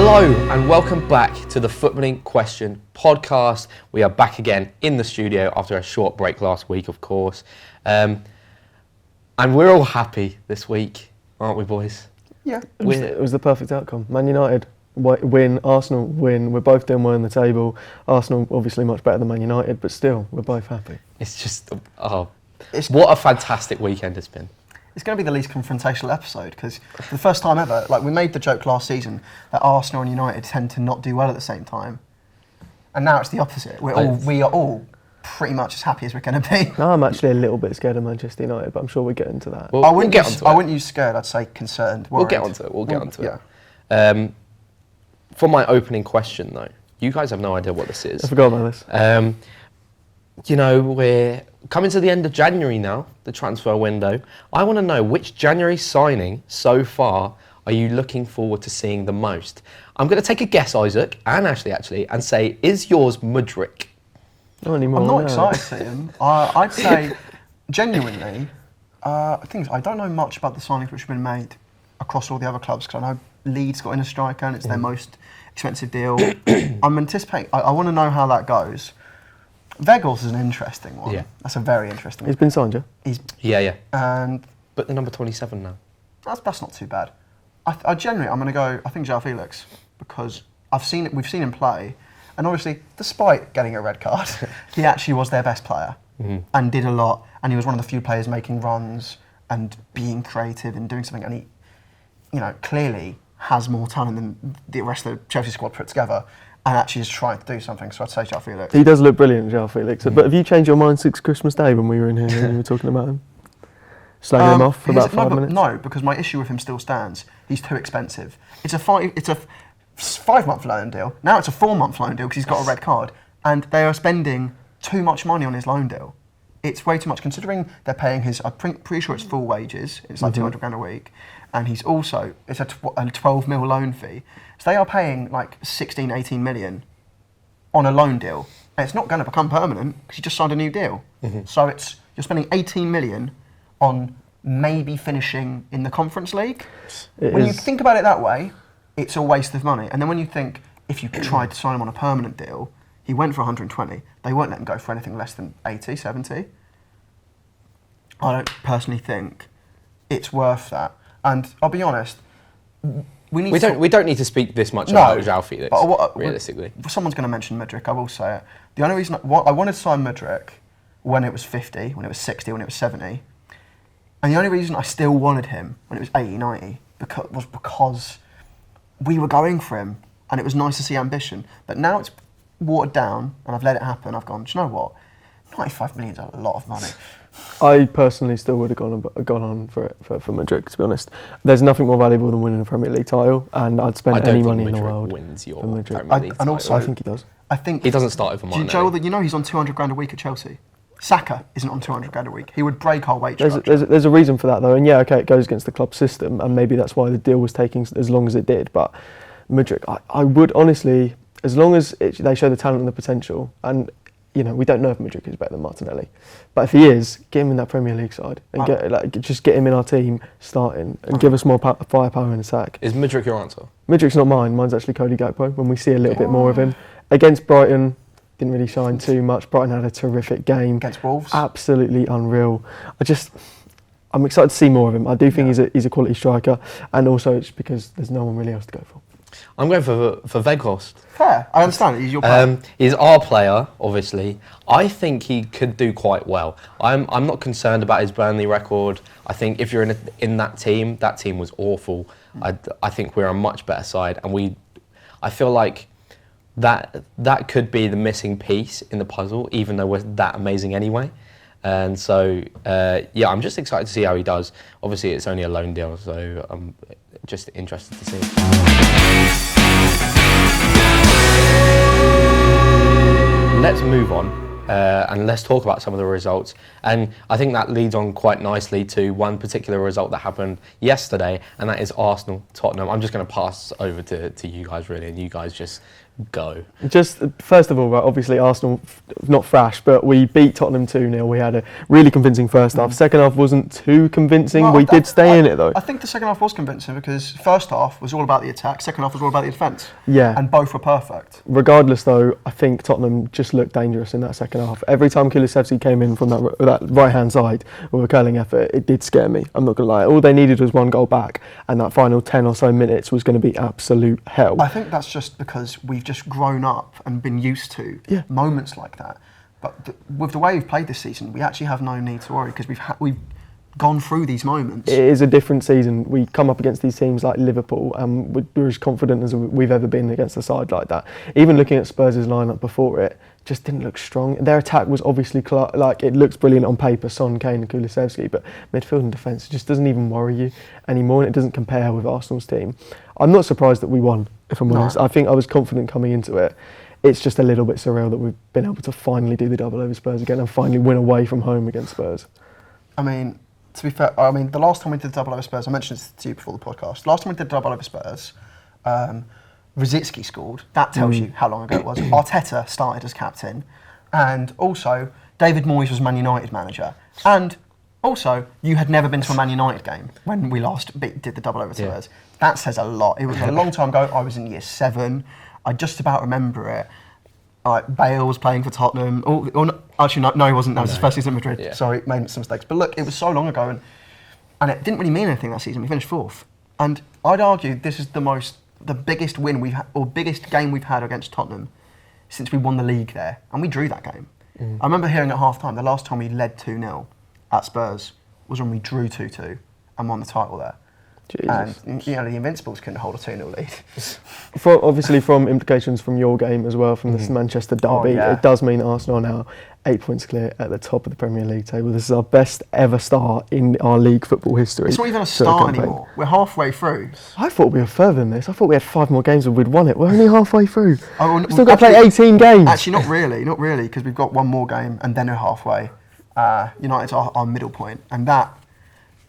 Hello and welcome back to the Footballing Question podcast. We are back again in the studio after a short break last week, of course. And we're all happy this week, aren't we, boys? Yeah, it was the perfect outcome. Man United win, Arsenal win. We're both doing well in the table. Arsenal obviously much better than Man United, but still, we're both happy. It's just, what a fantastic weekend it's been. It's going to be the least confrontational episode because for the first time ever, like we made the joke last season that Arsenal and United tend to not do well at the same time, and now it's the opposite. We are all pretty much as happy as we're going to be. No, I'm actually a little bit scared of Manchester United, but I'm sure we'll get into that. I wouldn't use scared. I'd say concerned. Worried. We'll get onto it. Yeah. For my opening question, though, you guys have no idea what this is. I forgot about this. You know, we're coming to the end of January now, the transfer window. I want to know which January signing so far are you looking forward to seeing the most? I'm going to take a guess, Isaac, and Ashley actually, and say, is yours Mudryk? Not anymore. I'm not excited to see him. I'd say, genuinely, I don't know much about the signings which have been made across all the other clubs because I know Leeds got in a striker and it's their most expensive deal. I'm anticipating, I want to know how that goes. Weghorst is an interesting one. Yeah. That's a very interesting one. He's been signed, yeah? Yeah. And but the number 27 now. That's not too bad. I'm going to go, I think João Felix, because we've seen him play, and obviously, despite getting a red card, he actually was their best player and did a lot, and he was one of the few players making runs and being creative and doing something, and he, clearly has more talent than the rest of the Chelsea squad put together. And actually is trying to do something, so I'd say João Felix. He does look brilliant, João Felix. But have you changed your mind since Christmas Day when we were in here and we were talking about him? Slagging him off for about 5 minutes? No, because my issue with him still stands. He's too expensive. It's a 5-month loan deal. Now it's a 4-month loan deal because he's got a red card. And they are spending too much money on his loan deal. It's way too much, considering they're paying his, I'm pretty sure it's full wages. It's like £200 a week. And he's also, it's a 12 mil loan fee. So they are paying like 16, 18 million on a loan deal. And it's not going to become permanent because he just signed a new deal. So you're spending 18 million on maybe finishing in the Conference League. When you think about it that way, it's a waste of money. And then when you think, if you tried to sign him on a permanent deal, he went for 120. They won't let him go for anything less than 80, 70. I don't personally think it's worth that. And I'll be honest, we don't need to speak this much about João Felix, but realistically. Someone's going to mention Mudryk, I will say it. The only reason I wanted to sign Mudryk when it was 50, when it was 60, when it was 70, and the only reason I still wanted him when it was 80, 90, was because we were going for him, and it was nice to see ambition. But now it's watered down, and I've let it happen. I've gone, do you know what? 95 million is a lot of money. I personally still would have gone on for Mudryk, to be honest. There's nothing more valuable than winning a Premier League title, and I'd spend any money in the world wins your for Mudryk. Premier League and also, I think he does. I think he doesn't start over mine. Joe, he's on 200 grand a week at Chelsea. Saka isn't on 200 grand a week. He would break our wage structure. There's a reason for that, though, and yeah, okay, it goes against the club system, and maybe that's why the deal was taking as long as it did. But Mudryk, I would honestly, as long as they show the talent and the potential, and we don't know if Mudryk is better than Martinelli, but if he is, get him in that Premier League side and just get him in our team starting and give us more firepower in attack. Is Mudryk your answer? Mudryk's not mine. Mine's actually Cody Gakpo. When we see a little bit more of him against Brighton, didn't really shine too much. Brighton had a terrific game against Wolves. Absolutely unreal. I'm excited to see more of him. I do think he's a quality striker, and also it's because there's no one really else to go for. I'm going for Weghorst. Fair, I understand. He's your player. He's our player, obviously. I think he could do quite well. I'm not concerned about his Burnley record. I think if you're in that team was awful. I think we're a much better side, and I feel like that could be the missing piece in the puzzle, even though we're that amazing anyway. And so, I'm just excited to see how he does. Obviously, it's only a loan deal, so I'm just interested to see. Let's move on and let's talk about some of the results. And I think that leads on quite nicely to one particular result that happened yesterday, and that is Arsenal-Tottenham. I'm just going to pass over to you guys, really, and you guys just go. Just first of all, right, obviously Arsenal, not thrash, but we beat Tottenham 2-0. We had a really convincing first half. Second half wasn't too convincing. Well, we did stay in it though. I think the second half was convincing because first half was all about the attack, second half was all about the defence. Yeah. And both were perfect. Regardless though, I think Tottenham just looked dangerous in that second half. Every time Kulusevski came in from that right-hand side with a curling effort, it did scare me. I'm not going to lie. All they needed was one goal back, and that final 10 or so minutes was going to be absolute hell. I think that's just because we've just grown up and been used to moments like that. But with the way we've played this season, we actually have no need to worry because we've gone through these moments. It is a different season. We come up against these teams like Liverpool, and we're as confident as we've ever been against a side like that. Even looking at Spurs' lineup before it, just didn't look strong. Their attack was obviously it looks brilliant on paper, Son, Kane and Kulusevski, but midfield and defence just doesn't even worry you anymore, and it doesn't compare with Arsenal's team. I'm not surprised that we won, if I'm honest. I think I was confident coming into it. It's just a little bit surreal that we've been able to finally do the double over Spurs again and finally win away from home against Spurs. I mean, to be fair, the last time we did double over Spurs, I mentioned this to you before the podcast. Last time we did double over Spurs, Rosicky scored. That tells you how long ago it was. Arteta started as captain, and also David Moyes was Man United manager. And also, you had never been to a Man United game when we last did the double over Spurs. That says a lot. It was a long time ago. I was in year 7. I just about remember it. Bale was playing for Tottenham. Actually, no, he wasn't. That was his first season at Madrid. Yeah. Sorry, made some mistakes. But look, it was so long ago, and it didn't really mean anything that season. We finished 4th, and I'd argue this is the biggest win we've had, or biggest game we've had against Tottenham since we won the league there, and we drew that game. I remember hearing at half time the last time we led 2-0 at Spurs was when we drew 2-2 and won the title there. Jesus. And the Invincibles couldn't hold a 2-0 lead. Obviously, from implications from your game as well, from this Manchester derby, it does mean Arsenal are now 8 points clear at the top of the Premier League table. This is our best ever start in our league football history. It's not even a start anymore. We're halfway through. I thought we were further than this. I thought we had 5 more games and we'd won it. We're only halfway through. We've still got to play 18 games. Actually, not really, because we've got one more game and then we're halfway. United's our middle point, and that.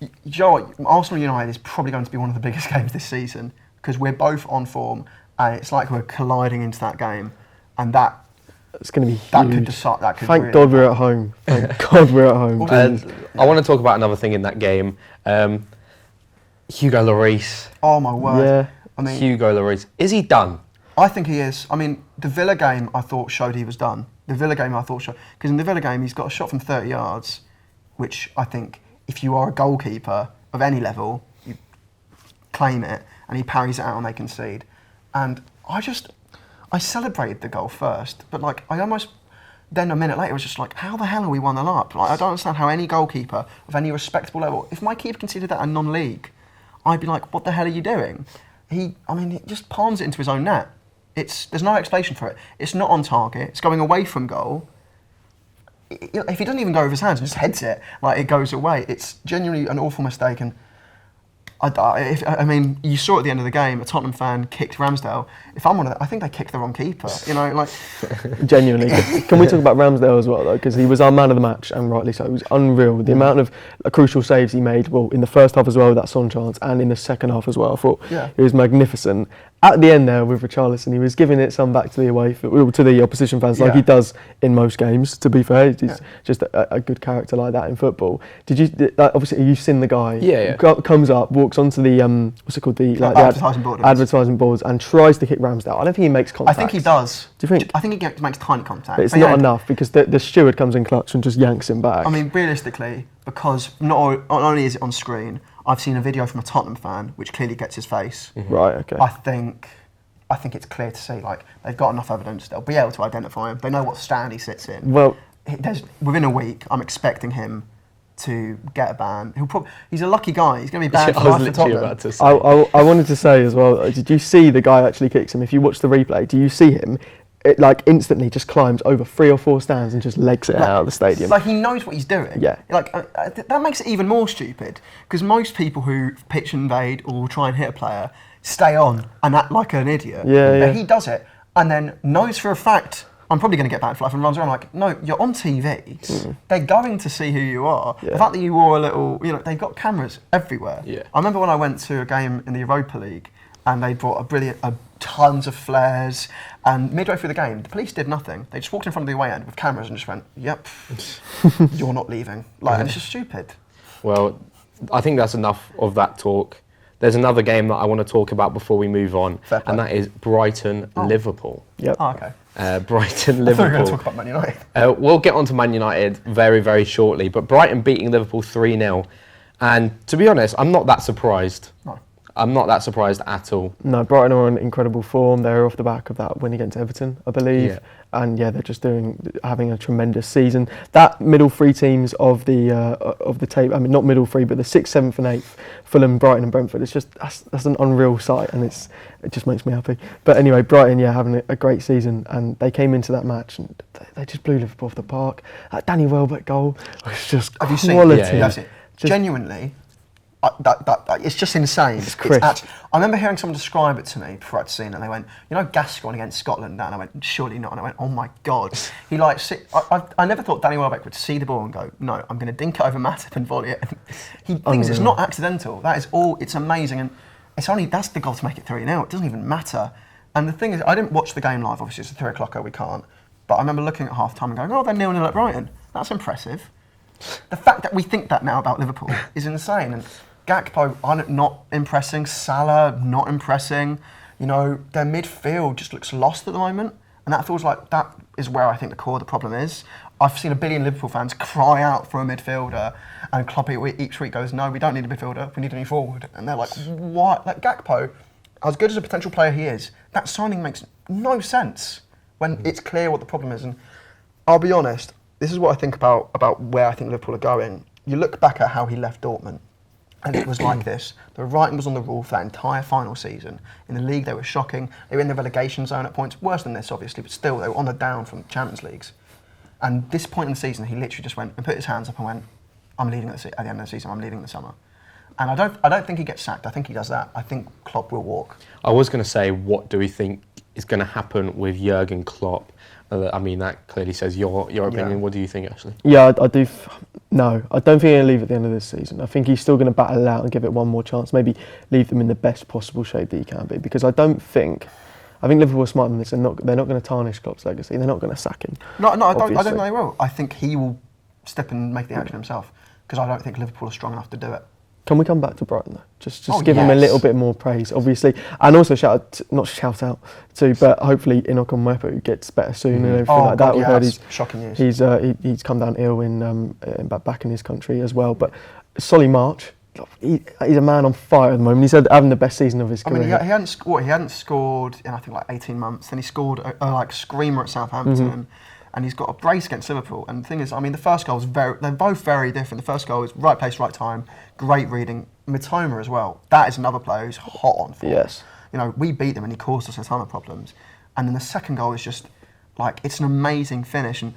You know what? Arsenal United is probably going to be one of the biggest games this season because we're both on form, and it's like we're colliding into that game, and it's going to be huge. That could decide. Thank God we're at home. Thank God we're at home. I want to talk about another thing in that game. Hugo Lloris. Oh my word! Yeah. Hugo Lloris. Is he done? I think he is. The Villa game I thought showed he was done. Because in the Villa game he's got a shot from 30 yards, which I think. If you are a goalkeeper of any level, you claim it, and he parries it out and they concede. And I celebrated the goal first, but then a minute later was just like, how the hell are we 1-0 up? I don't understand how any goalkeeper of any respectable level, if my keeper conceded that a non-league, I'd be like, what the hell are you doing? He just palms it into his own net. There's no explanation for it. It's not on target. It's going away from goal. If he doesn't even go over his hands and just heads it, it goes away. It's genuinely an awful mistake. And you saw at the end of the game, a Tottenham fan kicked Ramsdale. If I'm one of them, I think they kicked the wrong keeper. Genuinely. Can we talk about Ramsdale as well, though? Because he was our man of the match, and rightly so. It was unreal. The amount of crucial saves he made, in the first half as well with that Son chance, and in the second half as well. I thought he was magnificent. At the end there with Richarlison, he was giving it some back to the opposition fans, like he does in most games. To be fair, he's just a good character like that in football. Obviously you've seen the guy who comes up, walks onto the what's it called, the advertising boards, and tries to kick Ramsdale. I don't think he makes contact. I think he does. Do you think? I think he makes tiny contact. But it's not enough because the steward comes in clutch and just yanks him back. Realistically, because not only is it on screen, I've seen a video from a Tottenham fan which clearly gets his face. Right, okay. I think it's clear to see, they've got enough evidence, they'll be able to identify him. They know what stand he sits in. Well, within a week, I'm expecting him to get a ban. He's a lucky guy. He's going to be banned for life for Tottenham. I wanted to say as well, did you see the guy actually kicks him? If you watch the replay, do you see him? It instantly just climbs over 3 or 4 stands and just legs it out of the stadium. He knows what he's doing. Yeah. That makes it even more stupid because most people who pitch invade or try and hit a player stay on and act like an idiot. Yeah. He does it and then knows for a fact I'm probably going to get banned for life and runs around no, you're on TV. They're going to see who you are. The fact that you wore a little, they've got cameras everywhere. Yeah. I remember when I went to a game in the Europa League and they brought tons of flares. And midway through the game, the police did nothing. They just walked in front of the away end with cameras and just went, "Yep, you're not leaving." Like, and it's just stupid. Well, I think that's enough of that talk. There's another game that I want to talk about before we move on, and that is Brighton-Liverpool. Yep. Oh, okay. Brighton-Liverpool. I thought we were going to talk about Man United. We'll get on to Man United very, very shortly, but Brighton beating Liverpool 3-0. And to be honest, I'm not that surprised. No. I'm not that surprised at all. No, Brighton are in incredible form. They're off the back of that win against Everton, I believe. Yeah. And yeah, they're just having a tremendous season. That middle three teams of the tape, I mean not middle three, but the 6th, 7th and 8th, Fulham, Brighton and Brentford, it's just that's an unreal sight, and it just makes me happy. But anyway, Brighton, yeah, having a great season, and they came into that match and they just blew Liverpool off the park. That Danny Welbeck goal was just Have you seen quality. it? Yeah, yeah. Genuinely, it's just insane. It's crisp. I remember hearing someone describe it to me before I'd seen it, and they went, "You know Gascoigne against Scotland?" And I went, "Surely not." And I went, "Oh my God." He I never thought Danny Welbeck would see the ball and go, "No, I'm going to dink it over Matip and volley it." He thinks it's not accidental. That is all. It's amazing, and that's the goal to make it 3-0. It doesn't even matter. And the thing is, I didn't watch the game live. Obviously, it's a 3 o'clocker. We can't. But I remember looking at half time and going, "Oh, they're 0-0 at Brighton. That's impressive." The fact that we think that now about Liverpool is insane. And Gakpo not impressing, Salah not impressing. You know, their midfield just looks lost at the moment, and that feels like that is where I think the core of the problem is. I've seen a billion Liverpool fans cry out for a midfielder, and Klopp each week goes, "No, we don't need a midfielder, we need a new forward." And they're like, "What?" Like Gakpo, as good as a potential player he is, that signing makes no sense when it's clear what the problem is. And I'll be honest, this is what I think about where I think Liverpool are going. You look back at how he left Dortmund, and it was like this. The writing was on the wall for that entire final season. In the league, they were shocking. They were in the relegation zone at points. Worse than this, obviously, but still, they were on the down from Champions Leagues. And this point in the season, he literally just went and put his hands up and went, "I'm leaving at the end of the season. I'm leaving in the summer." And I don't think he gets sacked. I think he does that. I think Klopp will walk. I was going to say, what do we think is going to happen with Jurgen Klopp? I mean, that clearly says your opinion. Yeah. What do you think, actually? Yeah, I do. No, I don't think he'll leave at the end of this season. I think he's still going to battle it out and give it one more chance. Maybe leave them in the best possible shape that he can be. Because I think Liverpool are smart than this. They're not going to tarnish Klopp's legacy. They're not going to sack him. No, I don't think they will. I think he will step and make the action himself. Because I don't think Liverpool are strong enough to do it. Can we come back to Brighton though? Just give him a little bit more praise, obviously, and also not shout out to, but hopefully Enoch Onwepu gets better soon and everything like that. We've heard shocking news. He's come down ill back in his country as well. But Solly March, he's a man on fire at the moment. He's having the best season of his career. I mean, he hadn't scored in I think like 18 months. Then he scored a screamer at Southampton. And he's got a brace against Liverpool. And the thing is, I mean, the first goal they're both very different. The first goal is right place, right time, great reading. Mitoma as well. That is another player who's hot on form. Yes. You know, we beat them and he caused us a ton of problems. And then the second goal is just, like, it's an amazing finish. And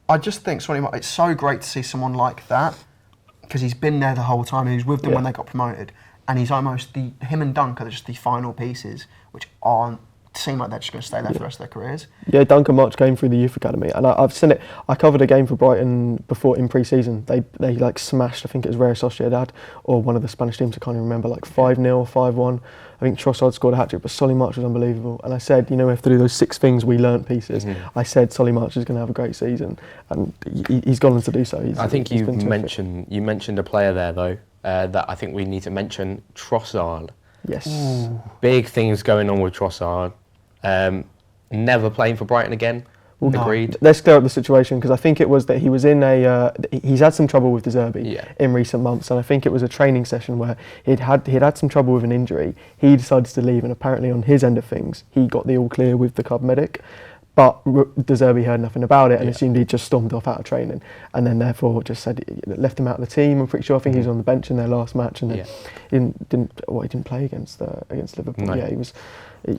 I just think, it's so great to see someone like that, because he's been there the whole time. He was with them when they got promoted. And he's almost him and Dunk are just the final pieces, which seem like they're just going to stay there for the rest of their careers. Yeah, Duncan March came through the youth academy, and I've seen it. I covered a game for Brighton before in pre-season. They like smashed, I think it was Real Sociedad or one of the Spanish teams, I can't even remember, like 5-0, 5-1. I think Trossard scored a hat-trick, but Solly March was unbelievable. And I said, we have to do those 6 things we learnt pieces. I said Solly March is going to have a great season, and he's gone on to do so. I think you mentioned a player there though that I think we need to mention, Trossard. Yes. Ooh. Big things going on with Trossard. Never playing for Brighton again. Agreed. Let's clear up the situation, because I think it was that he was in he's had some trouble with De Zerbi in recent months, and I think it was a training session where he'd had some trouble with an injury. He decided to leave, and apparently on his end of things, he got the all clear with the club medic. But De Zerbi heard nothing about it and assumed he'd just stormed off out of training, and then therefore just said left him out of the team. I'm pretty sure. I think he was on the bench in their last match, and then he didn't play against Liverpool. No. Yeah,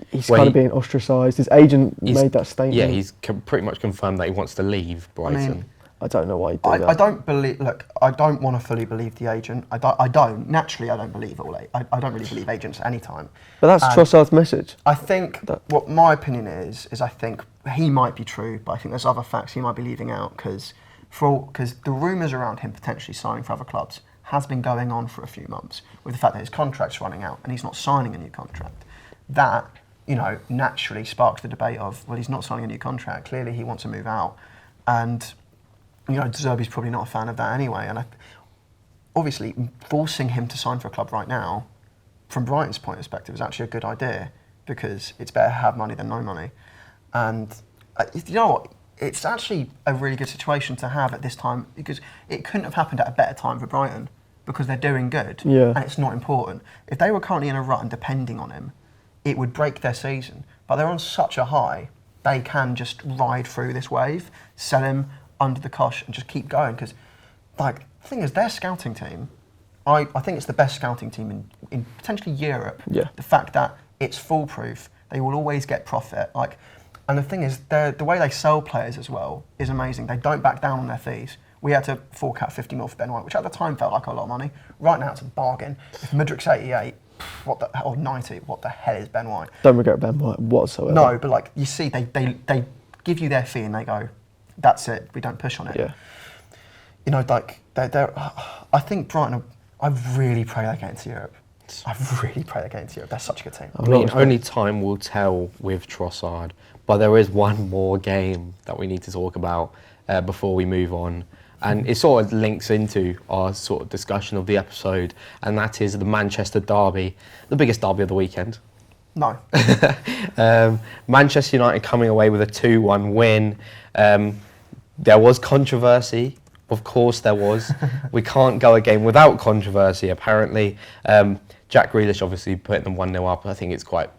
he's kind of being ostracised. His agent made that statement. Yeah, he's pretty much confirmed that he wants to leave Brighton. I mean, I don't know why he did that. I don't believe. Look, I don't want to fully believe the agent. I don't. Naturally, I don't believe all. I don't really believe agents at any time. But that's Trossard's message. I think what my opinion is I think he might be true, but I think there's other facts he might be leaving out because the rumours around him potentially signing for other clubs has been going on for a few months, with the fact that his contract's running out and he's not signing a new contract. that, naturally sparked the debate of, well, he's not signing a new contract. Clearly, he wants to move out, and De Zerbi's probably not a fan of that anyway. And obviously, forcing him to sign for a club right now, from Brighton's point of perspective, is actually a good idea because it's better to have money than no money. And you know what? It's actually a really good situation to have at this time because it couldn't have happened at a better time for Brighton because they're doing good and it's not important. If they were currently in a rut and depending on him, it would break their season. But they're on such a high, they can just ride through this wave, sell him under the cosh and just keep going. Because, the thing is, their scouting team, I think it's the best scouting team in potentially Europe. Yeah. The fact that it's foolproof, they will always get profit. And the thing is, the way they sell players as well is amazing. They don't back down on their fees. We had to fork out 50 mil for Ben White, which at the time felt like a lot of money. Right now, it's a bargain. If Mudryk's 88, or 90, what the hell is Ben White? Don't regret Ben White whatsoever. No, but you see, they give you their fee and they go, that's it. We don't push on it. Yeah. I think Brighton. I really pray they get into Europe. I really pray they get into Europe. They're such a good team. I mean, only time will tell with Trossard, but there is one more game that we need to talk about before we move on. And it sort of links into our sort of discussion of the episode, and that is the Manchester derby, the biggest derby of the weekend. No. Manchester United coming away with a 2-1 win. There was controversy. Of course there was. We can't go a game without controversy, apparently. Jack Grealish obviously putting them 1-0 up. I think it's quite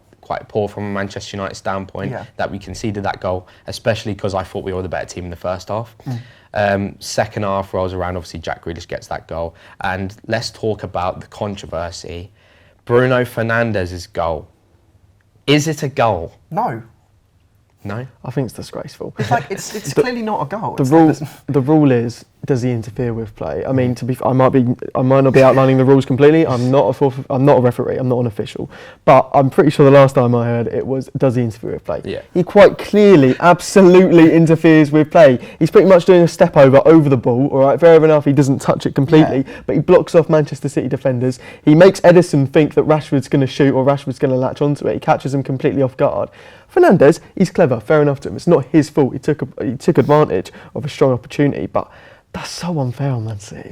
poor from a Manchester United standpoint that we conceded that goal, especially because I thought we were the better team in the first half. Second half rolls around, obviously Jack Grealish gets that goal. And let's talk about the controversy. Bruno Fernandes's goal. Is it a goal? No. No? I think it's disgraceful. It's clearly not a goal. The rule is, does he interfere with play? I mean, I might not be outlining the rules completely. I'm not a referee. I'm not an official. But I'm pretty sure the last time I heard it was, does he interfere with play? Yeah. He quite clearly, absolutely interferes with play. He's pretty much doing a step over the ball. All right, fair enough. He doesn't touch it completely, but he blocks off Manchester City defenders. He makes Edison think that Rashford's going to shoot or Rashford's going to latch onto it. He catches him completely off guard. Fernandes, he's clever. Fair enough to him. It's not his fault. He took advantage of a strong opportunity, but that's so unfair on Man City.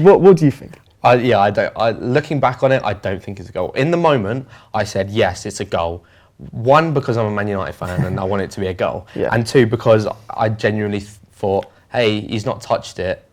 What do you think? I don't. Looking back on it, I don't think it's a goal. In the moment, I said yes, it's a goal. One, because I'm a Man United fan and I want it to be a goal, and two, because I genuinely thought, hey, he's not touched it.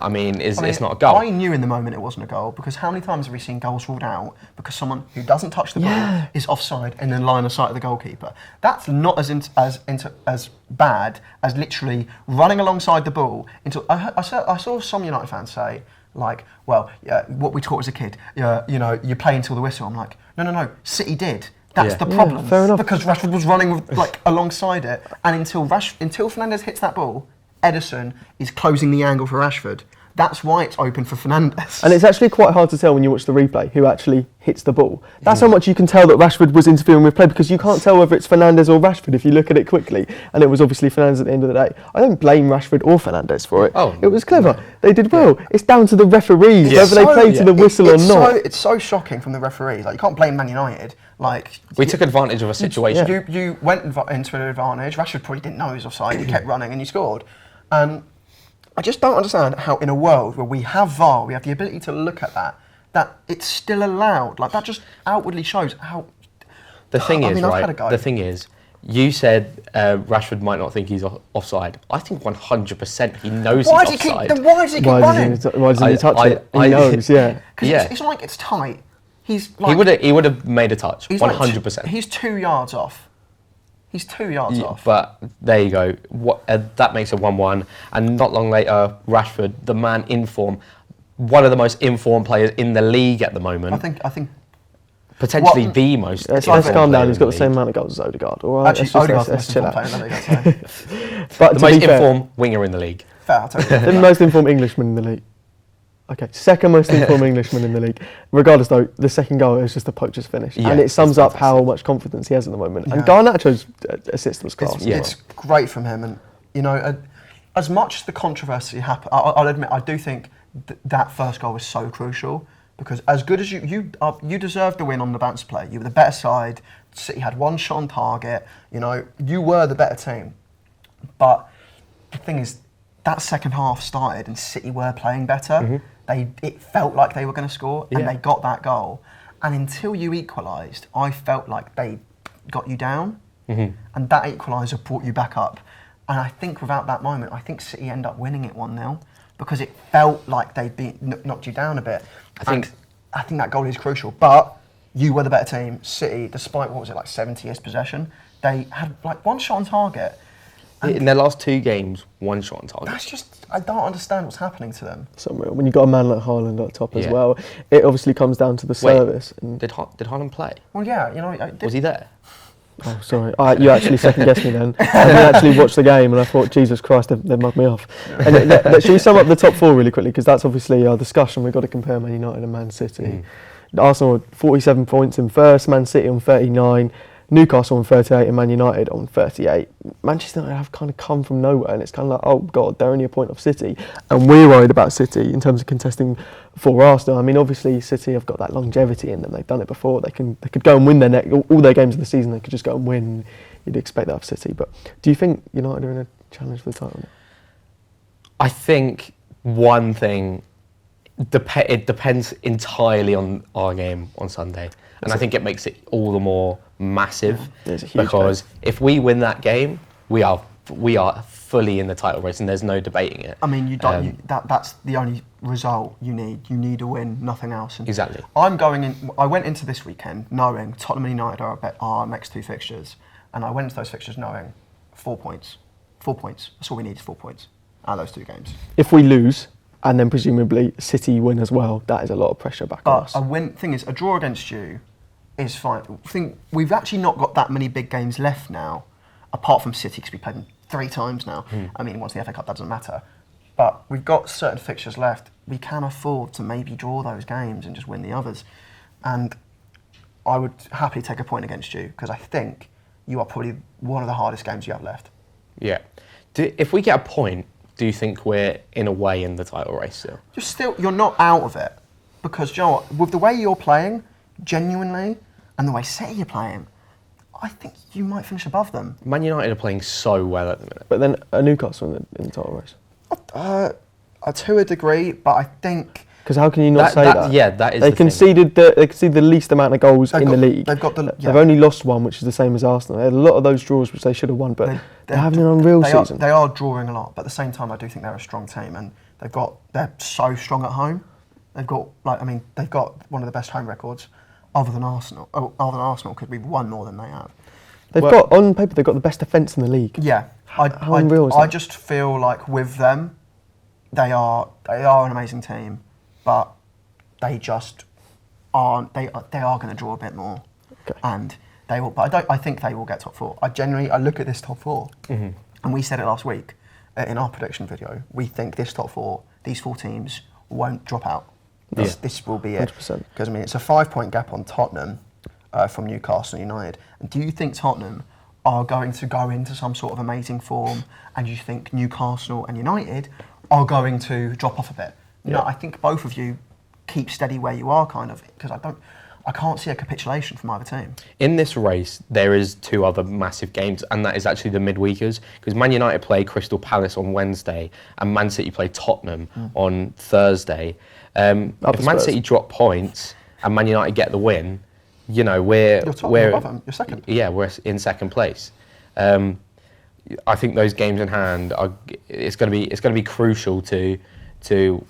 I mean, it's not a goal. I knew in the moment it wasn't a goal because how many times have we seen goals ruled out because someone who doesn't touch the ball is offside and then line of sight of the goalkeeper? That's not as bad as literally running alongside the ball. I saw some United fans say, what we taught as a kid, you play until the whistle. I'm like, no, City did. That's the problem. Fair enough. Because Rashford was running alongside it, and until Fernandes hits that ball, Edison is closing the angle for Rashford. That's why it's open for Fernandes. And it's actually quite hard to tell when you watch the replay who actually hits the ball. That's how much you can tell that Rashford was interfering with play, because you can't tell whether it's Fernandes or Rashford if you look at it quickly. And it was obviously Fernandes at the end of the day. I don't blame Rashford or Fernandes for it. It was clever. No. They did well. It's down to the referees whether they play to the whistle or not. It's so shocking from the referees. You can't blame Man United. We took advantage of a situation. You went into an advantage. Rashford probably didn't know he was offside. He kept running and you scored. And I just don't understand how in a world where we have VAR, we have the ability to look at that it's still allowed. That just outwardly shows how... The thing is, you said Rashford might not think he's offside. I think 100% he knows he's offside. Then why does he keep running? Why doesn't he touch it? He knows, Because it's not like it's tight. He would have made a touch, 100%. He's 2 yards off. He's 2 yards off. But there you go. That makes it 1-1. And not long later, Rashford, the man in form, one of the most informed players in the league at the moment. I think potentially the most. Let's calm down. He's got the same amount of goals as Odegaard. All right, actually, let's chill out. But the most informed winger in the league. Fair, I'll tell you. The most informed Englishman in the league. Okay, second most informed Englishman in the league. Regardless though, the second goal is just a poacher's finish. And it sums up how much confidence he has at the moment. And Garnacho's assist was class. It's great from him. And, as much as the controversy happened, I'll admit, I do think that first goal was so crucial because as good as you deserved the win on the bounce play. You were the better side. City had one shot on target. You know, you were the better team. But the thing is, that second half started and City were playing better. It felt like they were going to score, and they got that goal. And until you equalised, I felt like they got you down, and that equaliser brought you back up. And I think without that moment, I think City end up winning it 1-0 because it felt like they'd knocked you down a bit. I think that goal is crucial. But you were the better team. City, despite, what was it, like 70 years possession, they had like one shot on target. In their last 2 games, 1 shot on target. That's just, I don't understand what's happening to them. It's unreal. When you've got a man like Haaland up top as well, it obviously comes down to the service. And did Haaland play? Well, yeah, you know. Was he there? Oh, sorry. You actually second-guessed me then. I actually watched the game and I thought, Jesus Christ, they've mugged me off. And should we sum up the top 4 really quickly? Because that's obviously our discussion. We've got to compare Man United and Man City. Arsenal 47 points in first, Man City on 39, Newcastle on 38 and Man United on 38. Manchester United have kind of come from nowhere, and it's kind of like, oh God, they're only a point off City. And we're worried about City in terms of contesting for Arsenal. I mean, obviously City have got that longevity in them. They've done it before. They could go and win all their games of the season. They could just go and win. You'd expect that of City. But do you think United are in a challenge for the title? I think one thing, it depends entirely on our game on Sunday. And I think it makes it all the more massive because if we win that game, we are fully in the title race and there's no debating it. I mean, that's the only result you need. You need a win, nothing else. And exactly. I went into this weekend knowing Tottenham and United are our next 2 fixtures, and I went into those fixtures knowing 4 points. 4 points. That's all we need is 4 points out of those 2 games. If we lose, and then presumably City win as well, that is a lot of pressure back on us. A draw against you is fine. I think we've actually not got that many big games left now, apart from City, because we played them 3 times now. I mean, once the FA Cup, that doesn't matter. But we've got certain fixtures left. We can afford to maybe draw those games and just win the others. And I would happily take a point against you, because I think you are probably one of the hardest games you have left. Yeah. If we get a point, do you think we're in a way in the title race still? You're not out of it, because you know what, with the way you're playing, genuinely, and the way City are playing, I think you might finish above them. Man United are playing so well at the minute. But then Newcastle in the title race? To a degree, but I think... Because how can you not say that? Yeah, that is they conceded the least amount of goals in the league. They've only lost 1, which is the same as Arsenal. They had a lot of those draws which they should have won, but they're having an unreal season. They are drawing a lot, but at the same time, I do think they're a strong team, and they're so strong at home. They've got one of the best home records, other than Arsenal. Because we've won more than they have. On paper, they've got the best defence in the league. Yeah, how unreal is that? I just feel like with them, they are an amazing team, but they just aren't. They are going to draw a bit more, and they will. But I think they will get top 4. I look at this top 4, and we said it last week in our prediction video. We think this top 4, these 4 teams won't drop out. This will be it. 100%. Because I mean, it's a 5-point gap on Tottenham from Newcastle United. And do you think Tottenham are going to go into some sort of amazing form, and you think Newcastle and United are going to drop off a bit? No, I think both of you keep steady where you are, kind of, because I can't see a capitulation from either team. In this race, there is 2 other massive games, and that is actually the midweekers, because Man United play Crystal Palace on Wednesday, and Man City play Tottenham on Thursday. If Man City drop points and Man United get the win, you know, we're above them. You're second. Yeah, we're in second place. I think those games in hand it's going to be crucial to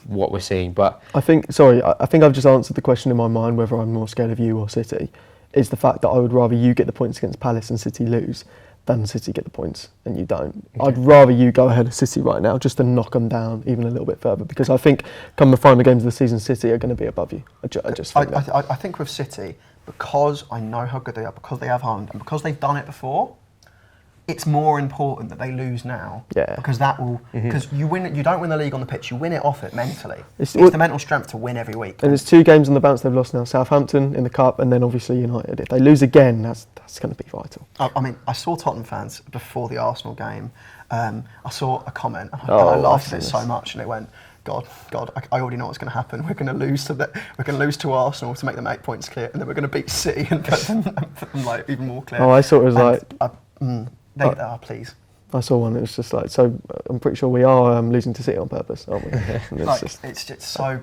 what we're seeing. But I think I've just answered the question in my mind whether I'm more scared of you or City. Is the fact that I would rather you get the points against Palace and City lose than City get the points and you don't. Okay. I'd rather you go ahead of City right now just to knock them down even a little bit further, because I think come the final games of the season, City are going to be above you. I think with City, because I know how good they are, because they have Haaland, and because they've done it before, it's more important that they lose now. Yeah. Because that will, because you don't win the league on the pitch, you win it off it mentally. It's the mental strength to win every week. And there's 2 games on the bounce they've lost now: Southampton in the cup, and then obviously United. If they lose again, that's going to be vital. I mean, I saw Tottenham fans before the Arsenal game. I saw a comment, and I laughed at it so much, and it went, God, I already know what's going to happen. We're going to lose to We're going to lose to Arsenal to make them 8 points clear, and then we're going to beat City and put them like even more clear. Oh, I thought it was please. I saw one. It was just like, so I'm pretty sure we are losing to City on purpose, aren't we? It's just so.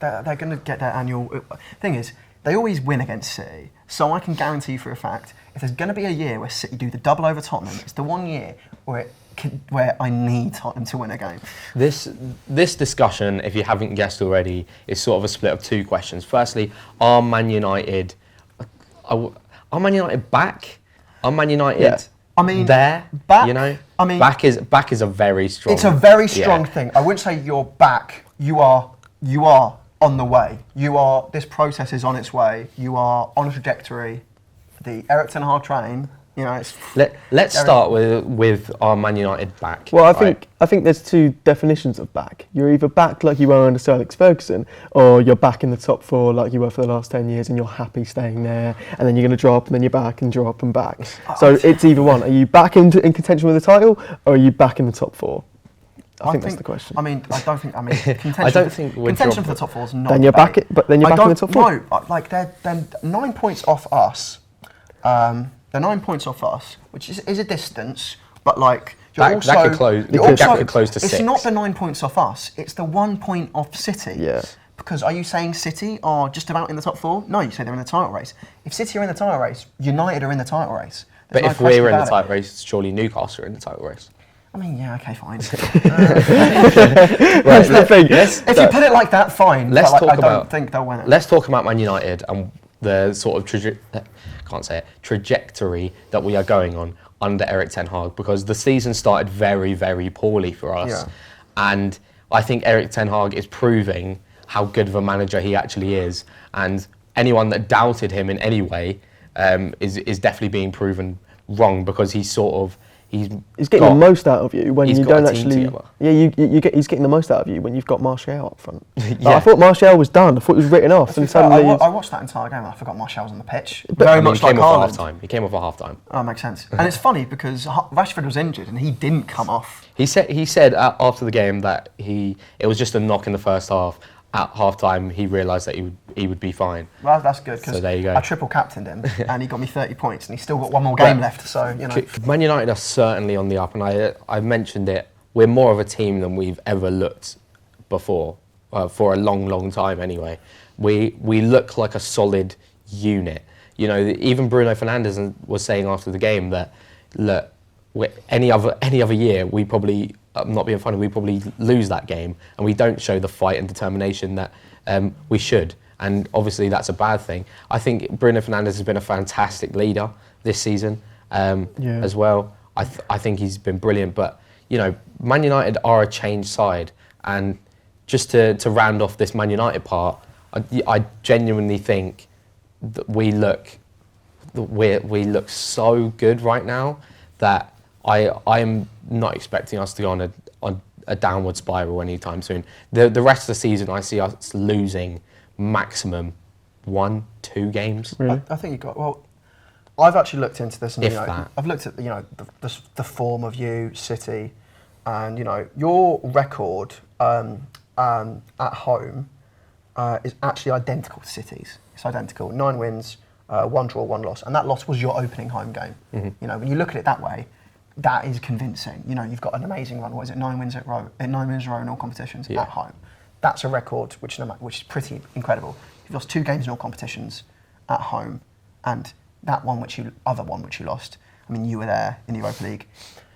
They're going to get their annual. Thing is, they always win against City, so I can guarantee you for a fact, if there's going to be a year where City do the double over Tottenham, it's the one year where I need Tottenham to win a game. This discussion, if you haven't guessed already, is sort of a split of two questions. Firstly, are Man United back? Are Man United? Yeah. I mean, there, back, you know, I mean, back is a very strong. It's a very strong thing. I wouldn't say you're back. You are on the way. This process is on its way. You are on a trajectory. The Erik ten Hag train. You know, let's start with our Man United back. Well, I think there's two definitions of back. You're either back like you were under Sir Alex Ferguson, or you're back in the top four like you were for the last 10 years and you're happy staying there, and then you're going to drop and then you're back and drop and back. So it's either one. Are you back in contention with the title, or are you back in the top four? I think that's the question. I mean, I don't think. I mean, contention, I don't think contention for the top four is not. Then you're back. But then you're back in the top four. No, like they're 9 points off us. They're 9 points off us, which is a distance, but like that could close to 6. It's not the 9 points off us; it's the 1 point off City. Yeah. Because are you saying City are just about in the top four? No, you say they're in the title race. If City are in the title race, United are in the title race. But if we're in the title race, surely Newcastle are in the title race. I mean, yeah, okay, fine. That's the thing. If you put it like that, fine. I don't think they'll win it. Let's talk about Man United and the sort of trajectory that we are going on under Erik ten Hag, because the season started very, very poorly for us. Yeah. And I think Erik ten Hag is proving how good of a manager he actually is. And anyone that doubted him in any way is definitely being proven wrong, because he's getting the most out of you when you don't actually. Together. Yeah, he's getting the most out of you when you've got Martial up front. Yeah. I thought Martial was done. I thought he was written off, and suddenly I watched that entire game and I forgot Martial was on the pitch. He came off at half time. Oh, makes sense. And it's funny because Rashford was injured and he didn't come off. He said after the game that it was just a knock in the first half. At half time, he realised that he would be fine. Well, that's good, because I triple captained him and he got me 30 points and he's still got one more game left. So, you know. Man United are certainly on the up, and I mentioned it. We're more of a team than we've ever looked before, for a long, long time anyway. We look like a solid unit. You know, even Bruno Fernandes was saying after the game that, look, any other year we probably, I'm not being funny, we probably lose that game, and we don't show the fight and determination that we should. And obviously that's a bad thing. I think Bruno Fernandes has been a fantastic leader this season as well. I think he's been brilliant. But, you know, Man United are a changed side. And just to round off this Man United part, I genuinely think that we look so good right now that I'm not expecting us to go on a downward spiral anytime soon. The rest of the season, I see us losing maximum 1-2 games. Really? I think you got, well, I've actually looked into this, and I've looked at the form of City, and your record at home is actually identical to City's. It's identical. 9 wins, 1 draw, 1 loss, and that loss was your opening home game. Mm-hmm. When you look at it that way, that is convincing. You've got an amazing run. What is it? 9 wins in a row in all competitions at home. That's a record which is pretty incredible. You've lost 2 games in all competitions at home, and that other one which you lost. I mean, you were there in the Europa League.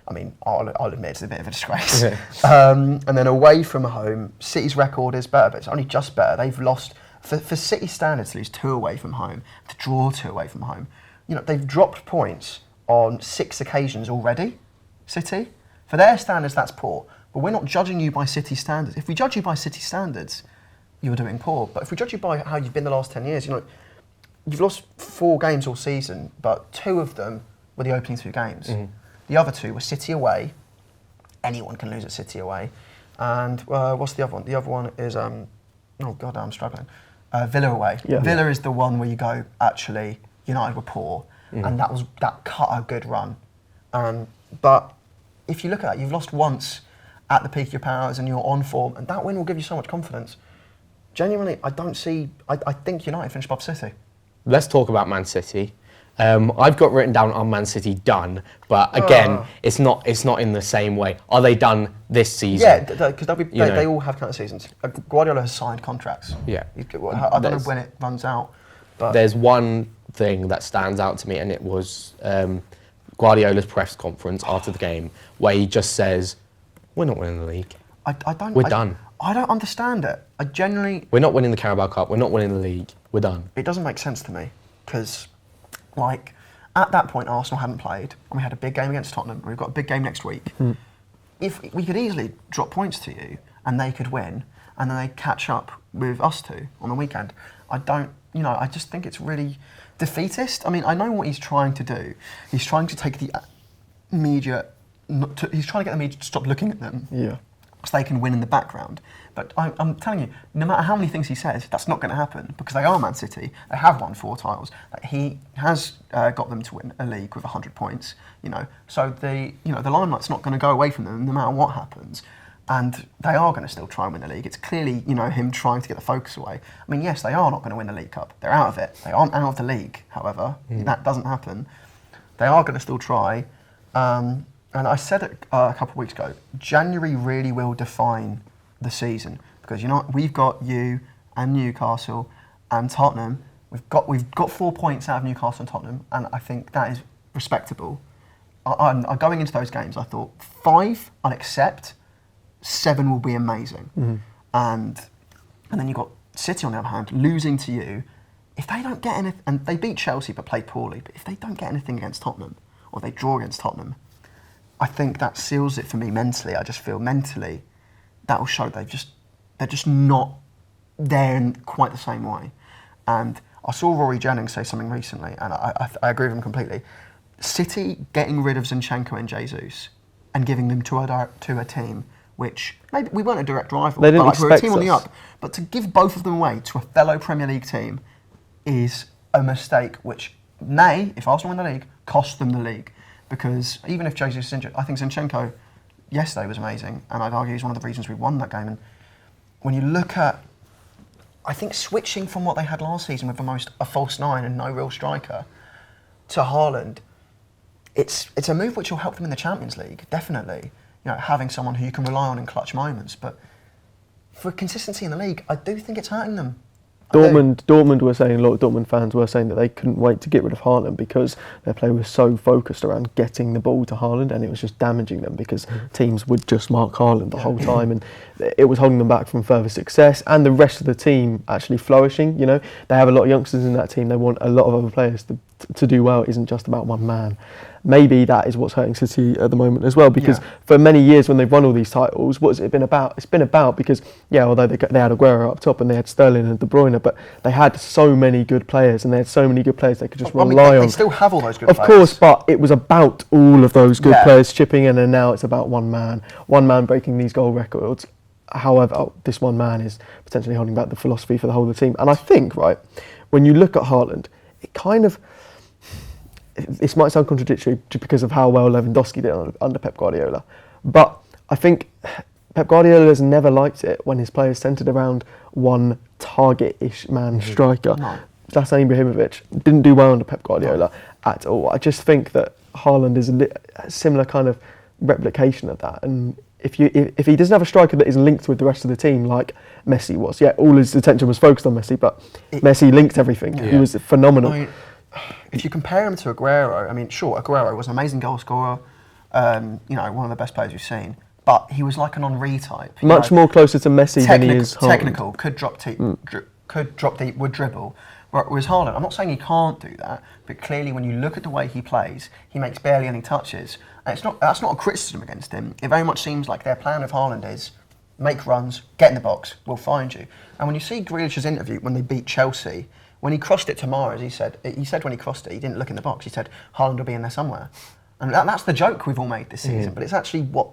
I mean, I'll admit it's a bit of a disgrace. And then away from home, City's record is better, but it's only just better. They've lost, for City standards, to lose 2 away from home, to draw 2 away from home. They've dropped points on 6 occasions already, City. For their standards, that's poor. But we're not judging you by City standards. If we judge you by City standards, you're doing poor. But if we judge you by how you've been the last 10 years, you've lost 4 games all season, but 2 of them were the opening 2 games. Mm-hmm. The other 2 were City away. Anyone can lose at City away. And what's the other one? The other one is, I'm struggling. Villa away. Yeah. Villa is the one where you go, actually, United were poor, and that cut a good run. But if you look at that, you've lost once at the peak of your powers and you're on form, and that win will give you so much confidence. Genuinely, I think United finish above City. Let's talk about Man City. I've got written down on Man City done, but again, it's not in the same way. Are they done this season? Yeah, because they all have counter seasons. Guardiola has signed contracts. Yeah. I don't know when it runs out. But there's one thing that stands out to me, and it was Guardiola's press conference after the game, where he just says, "We're not winning the league. We're done. I don't understand it. I genuinely... We're not winning the Carabao Cup. We're not winning the league. We're done." It doesn't make sense to me, because, like, at that point, Arsenal hadn't played, and we had a big game against Tottenham. We've got a big game next week. If we could easily drop points to you, and they could win, and then they catch up with us two on the weekend. I just think it's really defeatist. I mean, I know what he's trying to do. He's trying to take the media, he's trying to get the media to stop looking at them. Yeah. So they can win in the background. But I'm telling you, no matter how many things he says, that's not going to happen, because they are Man City. They have won 4 titles. He has got them to win a league with 100 points. So the limelight's not going to go away from them no matter what happens. And they are going to still try and win the league. It's clearly, him trying to get the focus away. I mean, yes, they are not going to win the League Cup. They're out of it. They aren't out of the league, however. That doesn't happen. They are going to still try. And I said it a couple of weeks ago, January really will define the season. Because, we've got you and Newcastle and Tottenham. We've got 4 points out of Newcastle and Tottenham, and I think that is respectable. Going into those games, I thought 5 I'd accept. 7 will be amazing. And then you've got City on the other hand, losing to you. If they don't get anything, and they beat Chelsea but played poorly, but if they don't get anything against Tottenham, or they draw against Tottenham, I think that seals it for me mentally. I just feel mentally that will show they're just not there in quite the same way. And I saw Rory Jennings say something recently, and I agree with him completely. City getting rid of Zinchenko and Jesus and giving them to a team which maybe we weren't a direct rival, they didn't but we're a team expect on the us. up. But to give both of them away to a fellow Premier League team is a mistake which may, if Arsenal win the league, cost them the league. Because even if Jesus is injured, I think Zinchenko yesterday was amazing, and I'd argue he's one of the reasons we won that game. And when you look at, I think switching from what they had last season with a false 9 and no real striker to Haaland, it's a move which will help them in the Champions League, definitely. Having someone who you can rely on in clutch moments. But for consistency in the league, I do think it's hurting them. Dortmund were saying, a lot of Dortmund fans were saying that they couldn't wait to get rid of Haaland because their play was so focused around getting the ball to Haaland, and it was just damaging them because teams would just mark Haaland the whole time, and it was holding them back from further success and the rest of the team actually flourishing. They have a lot of youngsters in that team. They want a lot of other players to do well. It isn't just about one man. Maybe that is what's hurting City at the moment as well, because for many years when they've won all these titles, what's it been about? It's been about because, although they had Aguero up top and they had Sterling and De Bruyne, but they had so many good players, and they had so many good players they could just rely on. They still have all those good players. Of course, but it was about all of those good players chipping in, and now it's about one man breaking these goal records. However, this one man is potentially holding back the philosophy for the whole of the team. And I think, when you look at Haaland, it kind of... This might sound contradictory just because of how well Lewandowski did under Pep Guardiola. But I think Pep Guardiola has never liked it when his players centred around one target-ish man striker. No. Zlatan Ibrahimovic didn't do well under Pep Guardiola at all. I just think that Haaland is a similar kind of replication of that. And if he doesn't have a striker that is linked with the rest of the team like Messi was, all his attention was focused on Messi, but Messi linked everything. He was phenomenal. If you compare him to Aguero, sure, Aguero was an amazing goal scorer, one of the best players we've seen, but he was like an Henri type. Much more closer to Messi than he is Haaland. Technical, could drop deep, would dribble. Whereas Haaland, I'm not saying he can't do that, but clearly when you look at the way he plays, he makes barely any touches. And that's not a criticism against him. It very much seems like their plan with Haaland is make runs, get in the box, we'll find you. And when you see Grealish's interview when they beat Chelsea, when he crossed it to Mahrez, he said when he crossed it, he didn't look in the box. He said, Haaland will be in there somewhere. And that's the joke we've all made this season. But it's actually what...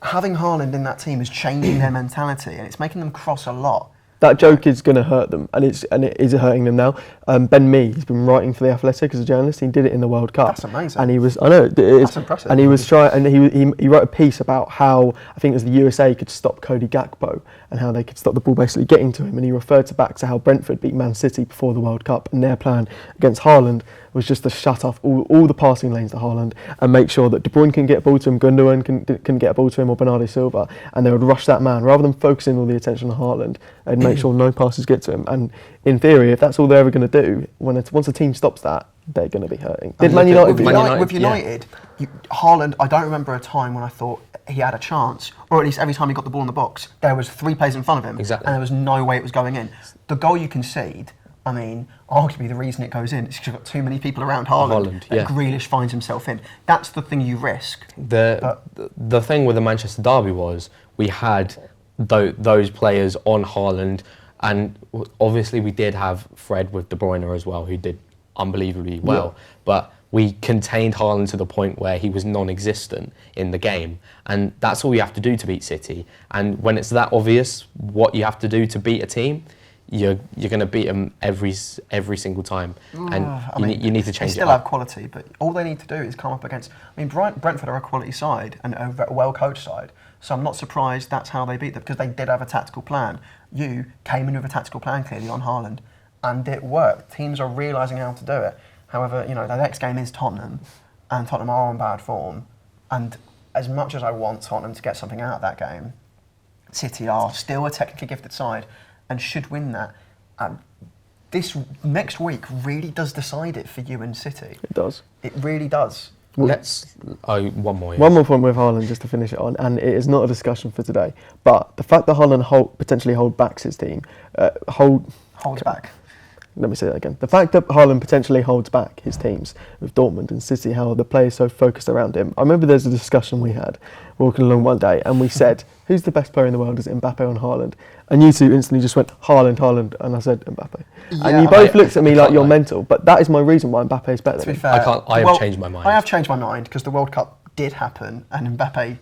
Having Haaland in that team is changing their mentality, and it's making them cross a lot. That joke is going to hurt them, and it is hurting them now. Ben Mee, he's been writing for The Athletic as a journalist. He did it in the World Cup. That's amazing. And he was, I know, it is. That's impressive. And he was trying, and he wrote a piece about how I think it was the USA could stop Cody Gakpo and how they could stop the ball basically getting to him. And he referred back to how Brentford beat Man City before the World Cup, and their plan against Haaland was just to shut off all the passing lanes to Haaland and make sure that De Bruyne can get a ball to him, Gundogan can get a ball to him, or Bernardo Silva, and they would rush that man rather than focusing all the attention on Haaland and make sure no passes get to him. And in theory, if that's all they're ever going to do, once a team stops that, they're going to be hurting. Did Man United with United, Haaland, I don't remember a time when I thought he had a chance, or at least every time he got the ball in the box, there was 3 players in front of him, Exactly. and there was no way it was going in. The goal you concede, I mean, arguably the reason it goes in is because you've got too many people around Haaland that Grealish finds himself in. That's the thing you risk. The thing with the Manchester derby was we had those players on Haaland, and obviously we did have Fred with De Bruyne as well, who did unbelievably well. Yeah. But we contained Haaland to the point where he was non-existent in the game, and that's all you have to do to beat City. And when it's that obvious what you have to do to beat a team, you're going to beat them every single time, and you need to change it. They still have quality, but all they need to do is come up against. I mean, Brentford are a quality side and a well-coached side, so I'm not surprised that's how they beat them, because they did have a tactical plan. You came in with a tactical plan clearly on Haaland, and it worked. Teams are realising how to do it. However, the next game is Tottenham, and Tottenham are on bad form. And as much as I want Tottenham to get something out of that game, City are still a technically gifted side and should win that. This next week really does decide it for you and City. It does. It really does. One more. Yeah. One more point with Haaland, just to finish it on, and it is not a discussion for today. But the fact that Haaland potentially hold backs his team, holds back. Let me say that again. The fact that Haaland potentially holds back his teams with Dortmund and City, how the players so focused around him. I remember there's a discussion we had walking along one day, and we said, who's the best player in the world? Is it Mbappe or Haaland? And you two instantly just went, Haaland, and I said Mbappe. Yeah, and you both looked at me like you're mental, but that is my reason why Mbappe is better than him. I have changed my mind. I have changed my mind because the World Cup did happen, and Mbappe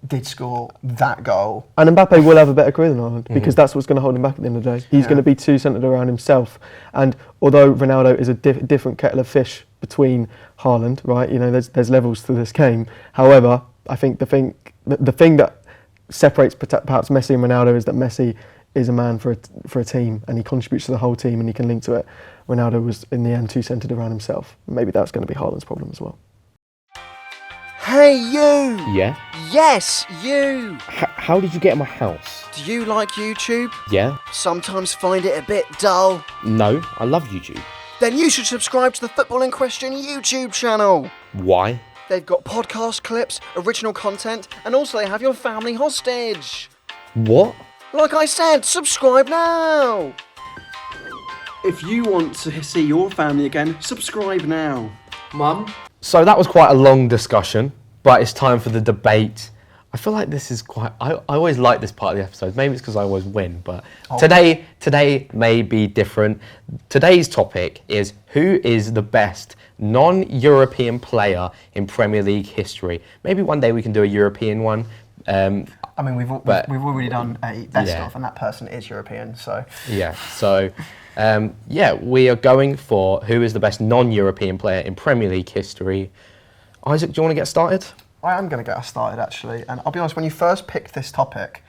did score that goal. And Mbappe will have a better career than Haaland, because that's what's going to hold him back at the end of the day. He's going to be too centred around himself. And although Ronaldo is a different kettle of fish between Haaland, right? There's levels to this game. However, I think the thing that separates perhaps Messi and Ronaldo is that Messi is a man for a team, and he contributes to the whole team, and he can link to it. Ronaldo was in the end too centred around himself. Maybe that's going to be Haaland's problem as well. Hey you! Yeah? Yes, you! How did you get in my house? Do you like YouTube? Yeah? Sometimes find it a bit dull? No, I love YouTube. Then you should subscribe to the Football in Question YouTube channel. Why? They've got podcast clips, original content, and also they have your family hostage. What? Like I said, subscribe now! If you want to see your family again, subscribe now. Mum? So that was quite a long discussion, but it's time for the debate. I feel like this is quite... I always like this part of the episode. Maybe it's because I always win, but today may be different. Today's topic is who is the best non-European player in Premier League history. Maybe one day we can do a European one. I mean, we've already done a best of, and that person is European, so... Yeah, so... we are going for who is the best non-European player in Premier League history. Isaac, do you want to get started? I am going to get us started, actually. And I'll be honest, when you first picked this topic,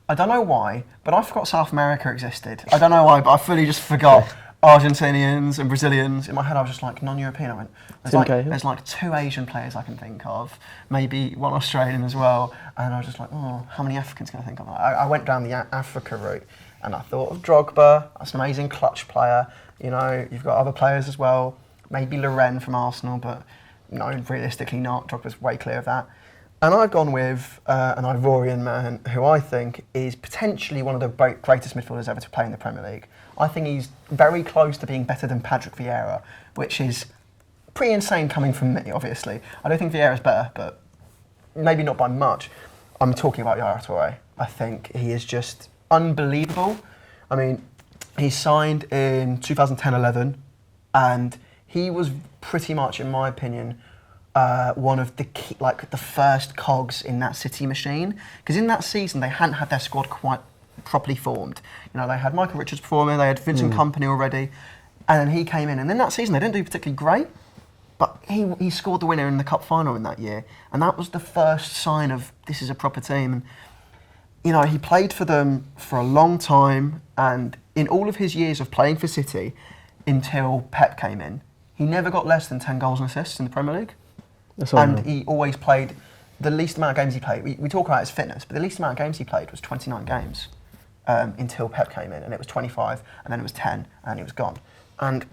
I don't know why, but I forgot South America existed. I don't know why, but I fully just forgot Argentinians and Brazilians. In my head, I was just like, non-European. I went, there's like 2 Asian players I can think of, maybe 1 Australian as well. And I was just like, how many Africans can I think of? I went down the Africa route. And I thought of Drogba, that's an amazing clutch player. You've got other players as well. Maybe Loren from Arsenal, but no, realistically not. Drogba's way clear of that. And I've gone with an Ivorian man who I think is potentially one of the greatest midfielders ever to play in the Premier League. I think he's very close to being better than Patrick Vieira, which is pretty insane coming from me, obviously. I don't think Vieira's better, but maybe not by much. I'm talking about Yaya Toure. I think he is just unbelievable. I mean, he signed in 2010-11, and he was pretty much, in my opinion, one of the key, the first cogs in that City machine. Because in that season, they hadn't had their squad quite properly formed. You know, they had Michael Richards before him, they had Vincent Kompany already, and then he came in. And then that season, they didn't do particularly great, but he scored the winner in the cup final in that year, and that was the first sign of this is a proper team. And you know, he played for them for a long time, and in all of his years of playing for City, until Pep came in, he never got less than 10 goals and assists in the Premier League. And he always played the least amount of games he played. We talk about his fitness, but the least amount of games he played was 29 games until Pep came in, and it was 25, and then it was 10, and he was gone. And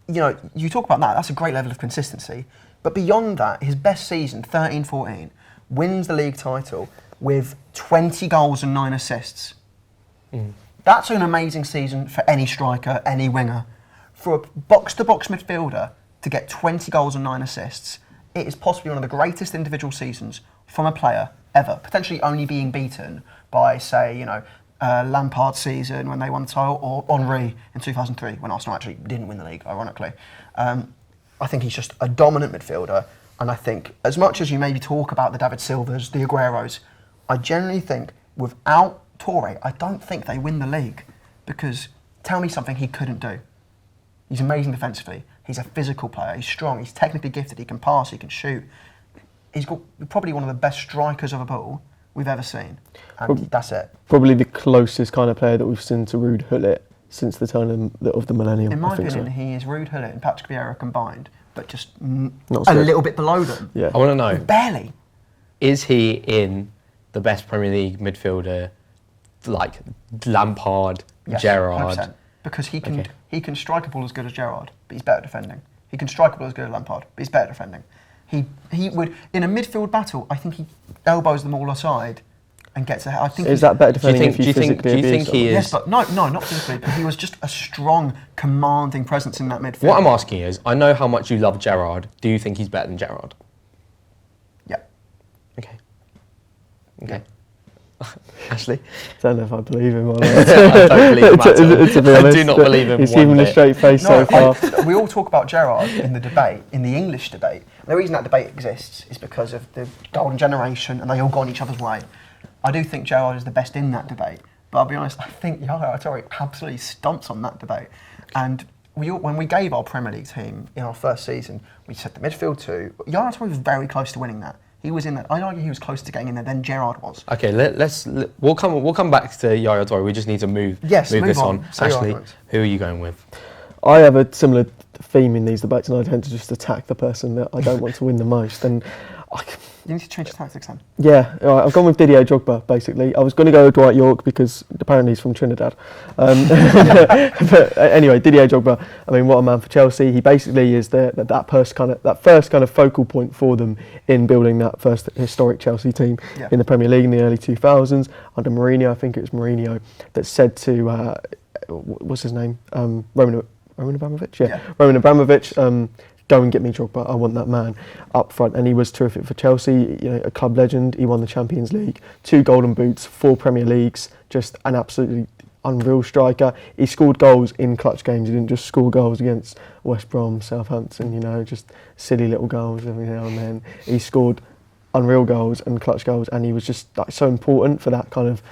you know, you talk about that, that's a great level of consistency. But beyond that, his best season, 13-14, wins the league title with 20 goals and 9 assists. That's an amazing season for any striker, any winger. For a box-to-box midfielder to get 20 goals and 9 assists, it is possibly one of the greatest individual seasons from a player ever, potentially only being beaten by, say, you know, Lampard's season when they won the title, or Henry in 2003 when Arsenal actually didn't win the league, ironically. I think he's just a dominant midfielder, and I think as much as you maybe talk about the David Silvas, the Agueros, I generally think without Toure, I don't think they win the league, because tell me something he couldn't do. He's amazing defensively, he's a physical player, he's strong, he's technically gifted, he can pass, he can shoot. He's got probably one of the best strikers of a ball we've ever seen, and that's it. Probably the closest kind of player that we've seen to Ruud Gullit since the turn of the millennium. In my opinion, he is Ruud Gullit and Patrick Vieira combined, but just a little bit below them. Yeah. I want to know, Barely. is he in the best Premier League midfielder, like Lampard, Yes, Gerrard? 100%. Because he can strike a ball as good as Gerrard, but he's better defending. He can strike a ball as good as Lampard, but he's better defending. He would, in a midfield battle, I think he elbows them all aside and gets ahead. I think Is that better defending do you think he is? Yes, but no, not physically. But he was just a strong, commanding presence in that midfield. What I'm asking is, I know how much you love Gerrard. Do you think he's better than Gerrard? Yeah. Okay. Ashley? I don't know if I believe him or not. I don't believe him at all. To be honest, I do not believe him He's one keeping a bit. straight face so far. We all talk about Gerrard in the debate, in the English debate. And the reason that debate exists is because of the golden generation, and they all got in each other's way. I do think Gerrard is the best in that debate, but I'll be honest, I think Yaya Toure absolutely stomps on that debate. And when we gave our Premier League team in our first season, we said the midfield two. Yaya Toure was very close to winning that. He was in that. I'd argue he was closer to getting in there than Gerrard was. Okay, we'll come back to Yaya Toure. We just need to move this on. Ashley, who are you going with? I have a similar theme in these debates, and I tend to just attack the person that I don't want to win the most. And You need to change your tactics then. yeah, all right, I've gone with Didier Drogba, basically. I was going to go with Dwight York because apparently he's from Trinidad. But anyway, Didier Drogba, I mean, what a man for Chelsea. He basically is that first kind of focal point for them in building that first historic Chelsea team in the Premier League in the early 2000s. Under Mourinho, I think it was Mourinho that said to, what's his name? Roman Abramovich? Yeah. Roman Abramovich, go and get me Drogba, I want that man up front. And he was terrific for Chelsea, you know, a club legend. He won the Champions League, 2 Golden Boots, 4 Premier Leagues, just an absolutely unreal striker. He scored goals in clutch games. He didn't just score goals against West Brom, Southampton, you know, just silly little goals every now and then. He scored unreal goals and clutch goals, and he was just like so important for that kind of,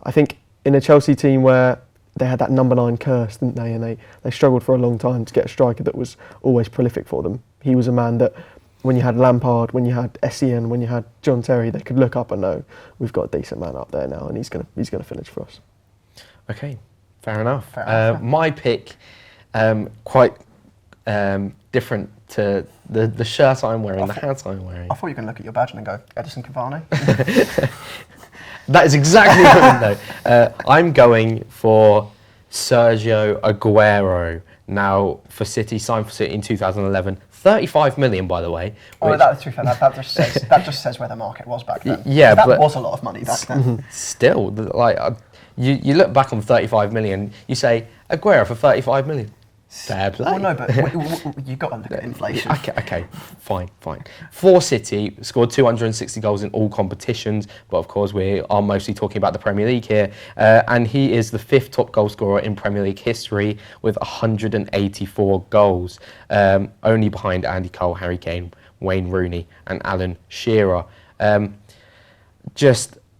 I think, in a Chelsea team where they had that number 9 curse, didn't they? And they struggled for a long time to get a striker that was always prolific for them. He was a man that, when you had Lampard, when you had Essien, when you had John Terry, they could look up and know we've got a decent man up there now, and he's gonna finish for us. Okay, fair enough. My pick, quite different to the shirt I'm wearing, the hat I'm wearing. I thought you were going to look at your badge and go, Edison Cavani. That is exactly what I meant, though. I'm going for Sergio Aguero. Now, for City, signed for City in 2011. 35 million, by the way. Oh, that just says where the market was back then. Yeah, that but was a lot of money back then. Still, like, you look back on 35 million, you say, Aguero for 35 million. Fair play. Well, no, but you've got to look at inflation. Okay, fine. For City, scored 260 goals in all competitions, but of course we are mostly talking about the Premier League here. And he is the 5th top goal scorer in Premier League history with 184 goals, only behind Andy Cole, Harry Kane, Wayne Rooney, and Alan Shearer.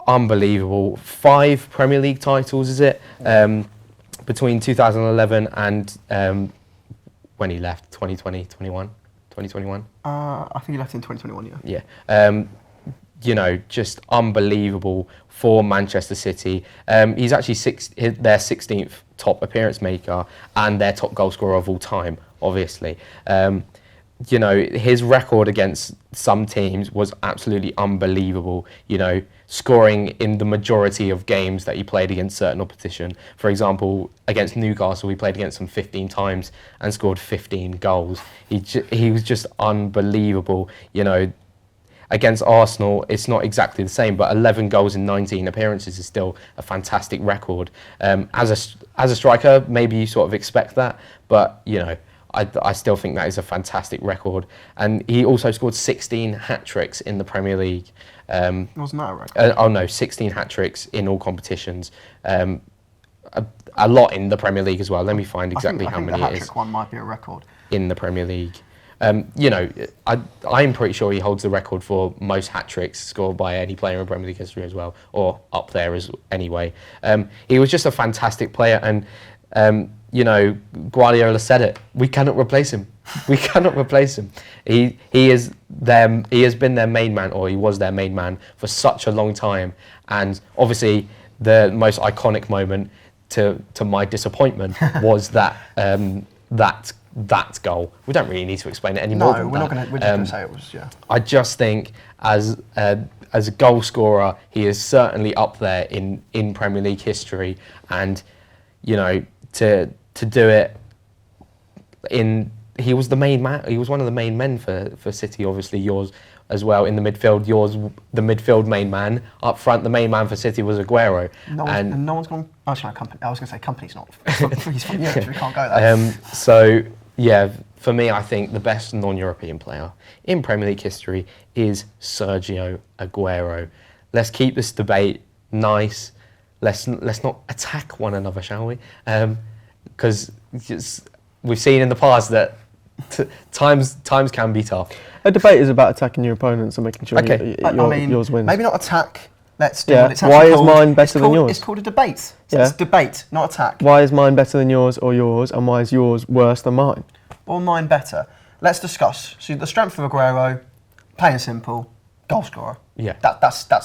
unbelievable. 5 Premier League titles, is it? Between 2011 and when he left, 2021. I think he left in 2021, yeah. Yeah. You know, just unbelievable for Manchester City. He's actually their 16th top appearance maker and their top goal scorer of all time, obviously. You know, his record against some teams was absolutely unbelievable, you know, scoring in the majority of games that he played against certain opposition. For example, against Newcastle, he played against them 15 times and scored 15 goals. He was just unbelievable, you know. Against Arsenal, it's not exactly the same, but 11 goals in 19 appearances is still a fantastic record. As a striker, maybe you sort of expect that, but, you know, I still think that is a fantastic record. And he also scored 16 hat-tricks in the Premier League. Wasn't that a record? Oh no, 16 hat-tricks in all competitions. A lot in the Premier League as well. Let me find exactly how many the it is. hat-trick one might be a record. In the Premier League. You know, I'm pretty sure he holds the record for most hat-tricks scored by any player in Premier League history as well, or up there as anyway. He was just a fantastic player, and you know, Guardiola said it. We cannot replace him. We cannot replace him. He has been their main man, or he was their main man for such a long time. And obviously, the most iconic moment, to my disappointment, was that that goal. We don't really need to explain it anymore. No, we're just going to say it was, yeah. I just think as a goal scorer, he is certainly up there in Premier League history, and you know, to do it he was the main man. He was one of the main men for City. Obviously, yours as well in the midfield. Yours, the midfield main man up front. The main man for City was Aguero. No one's gone. I was going to say Company's not. He's from Europe. We can't go there. So yeah, for me, I think the best non-European player in Premier League history is Sergio Aguero. Let's keep this debate nice. Let's not attack one another, shall we? Because we've seen in the past that times can be tough. A debate is about attacking your opponents and making sure yours wins. Maybe not attack. Let's do yeah. what it's actually Why called. is mine better than yours? It's called a debate. So yeah. It's debate, not attack. Why is mine better than yours or yours, and why is yours worse than mine? Or mine better. Let's discuss. So the strength of Aguero, plain and simple, goal scorer. Yeah. That's the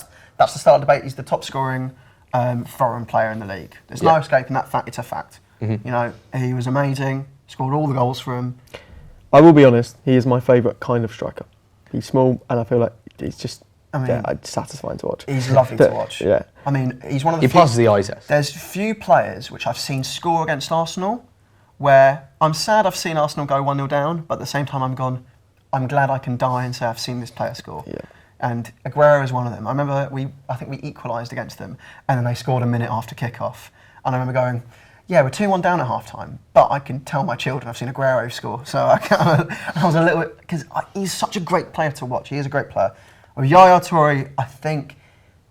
start of the debate. He's the top scoring foreign player in the league. There's no escaping that fact. It's a fact. Mm-hmm. You know, he was amazing. Scored all the goals for him. I will be honest. He is my favourite kind of striker. He's small, and I feel like he's just satisfying to watch. He's lovely to watch. Yeah. I mean, he's one of the. He passes the eye test. There's few players which I've seen score against Arsenal, where I'm sad I've seen Arsenal go 1-0 down, but at the same time I'm glad I can die and say I've seen this player score. Yeah. And Aguero is one of them. I remember I think we equalised against them, and then they scored a minute after kick-off. And I remember going, yeah, we're 2-1 down at half-time, but I can tell my children I've seen Aguero score. So I was a little bit, because he's such a great player to watch. He is a great player. With Yaya Toure, I think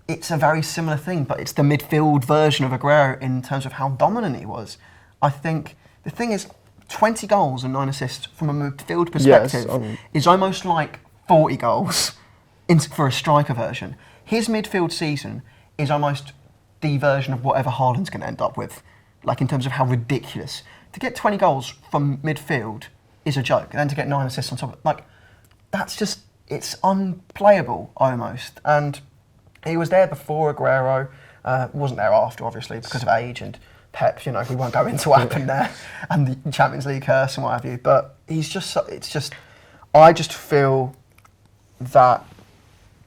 it's a very similar thing, but it's the midfield version of Aguero in terms of how dominant he was. I think the thing is, 20 goals and 9 assists from a midfield perspective is almost like 40 goals for a striker version. His midfield season is almost the version of whatever Haaland's going to end up with, like in terms of how ridiculous. To get 20 goals from midfield is a joke, and then to get 9 assists on top of it, like, that's just, it's unplayable almost. And he was there before Aguero, wasn't there after, obviously, because of age and Pep, you know, we won't go into what happened there, and the Champions League curse and what have you, but he's just, I just feel that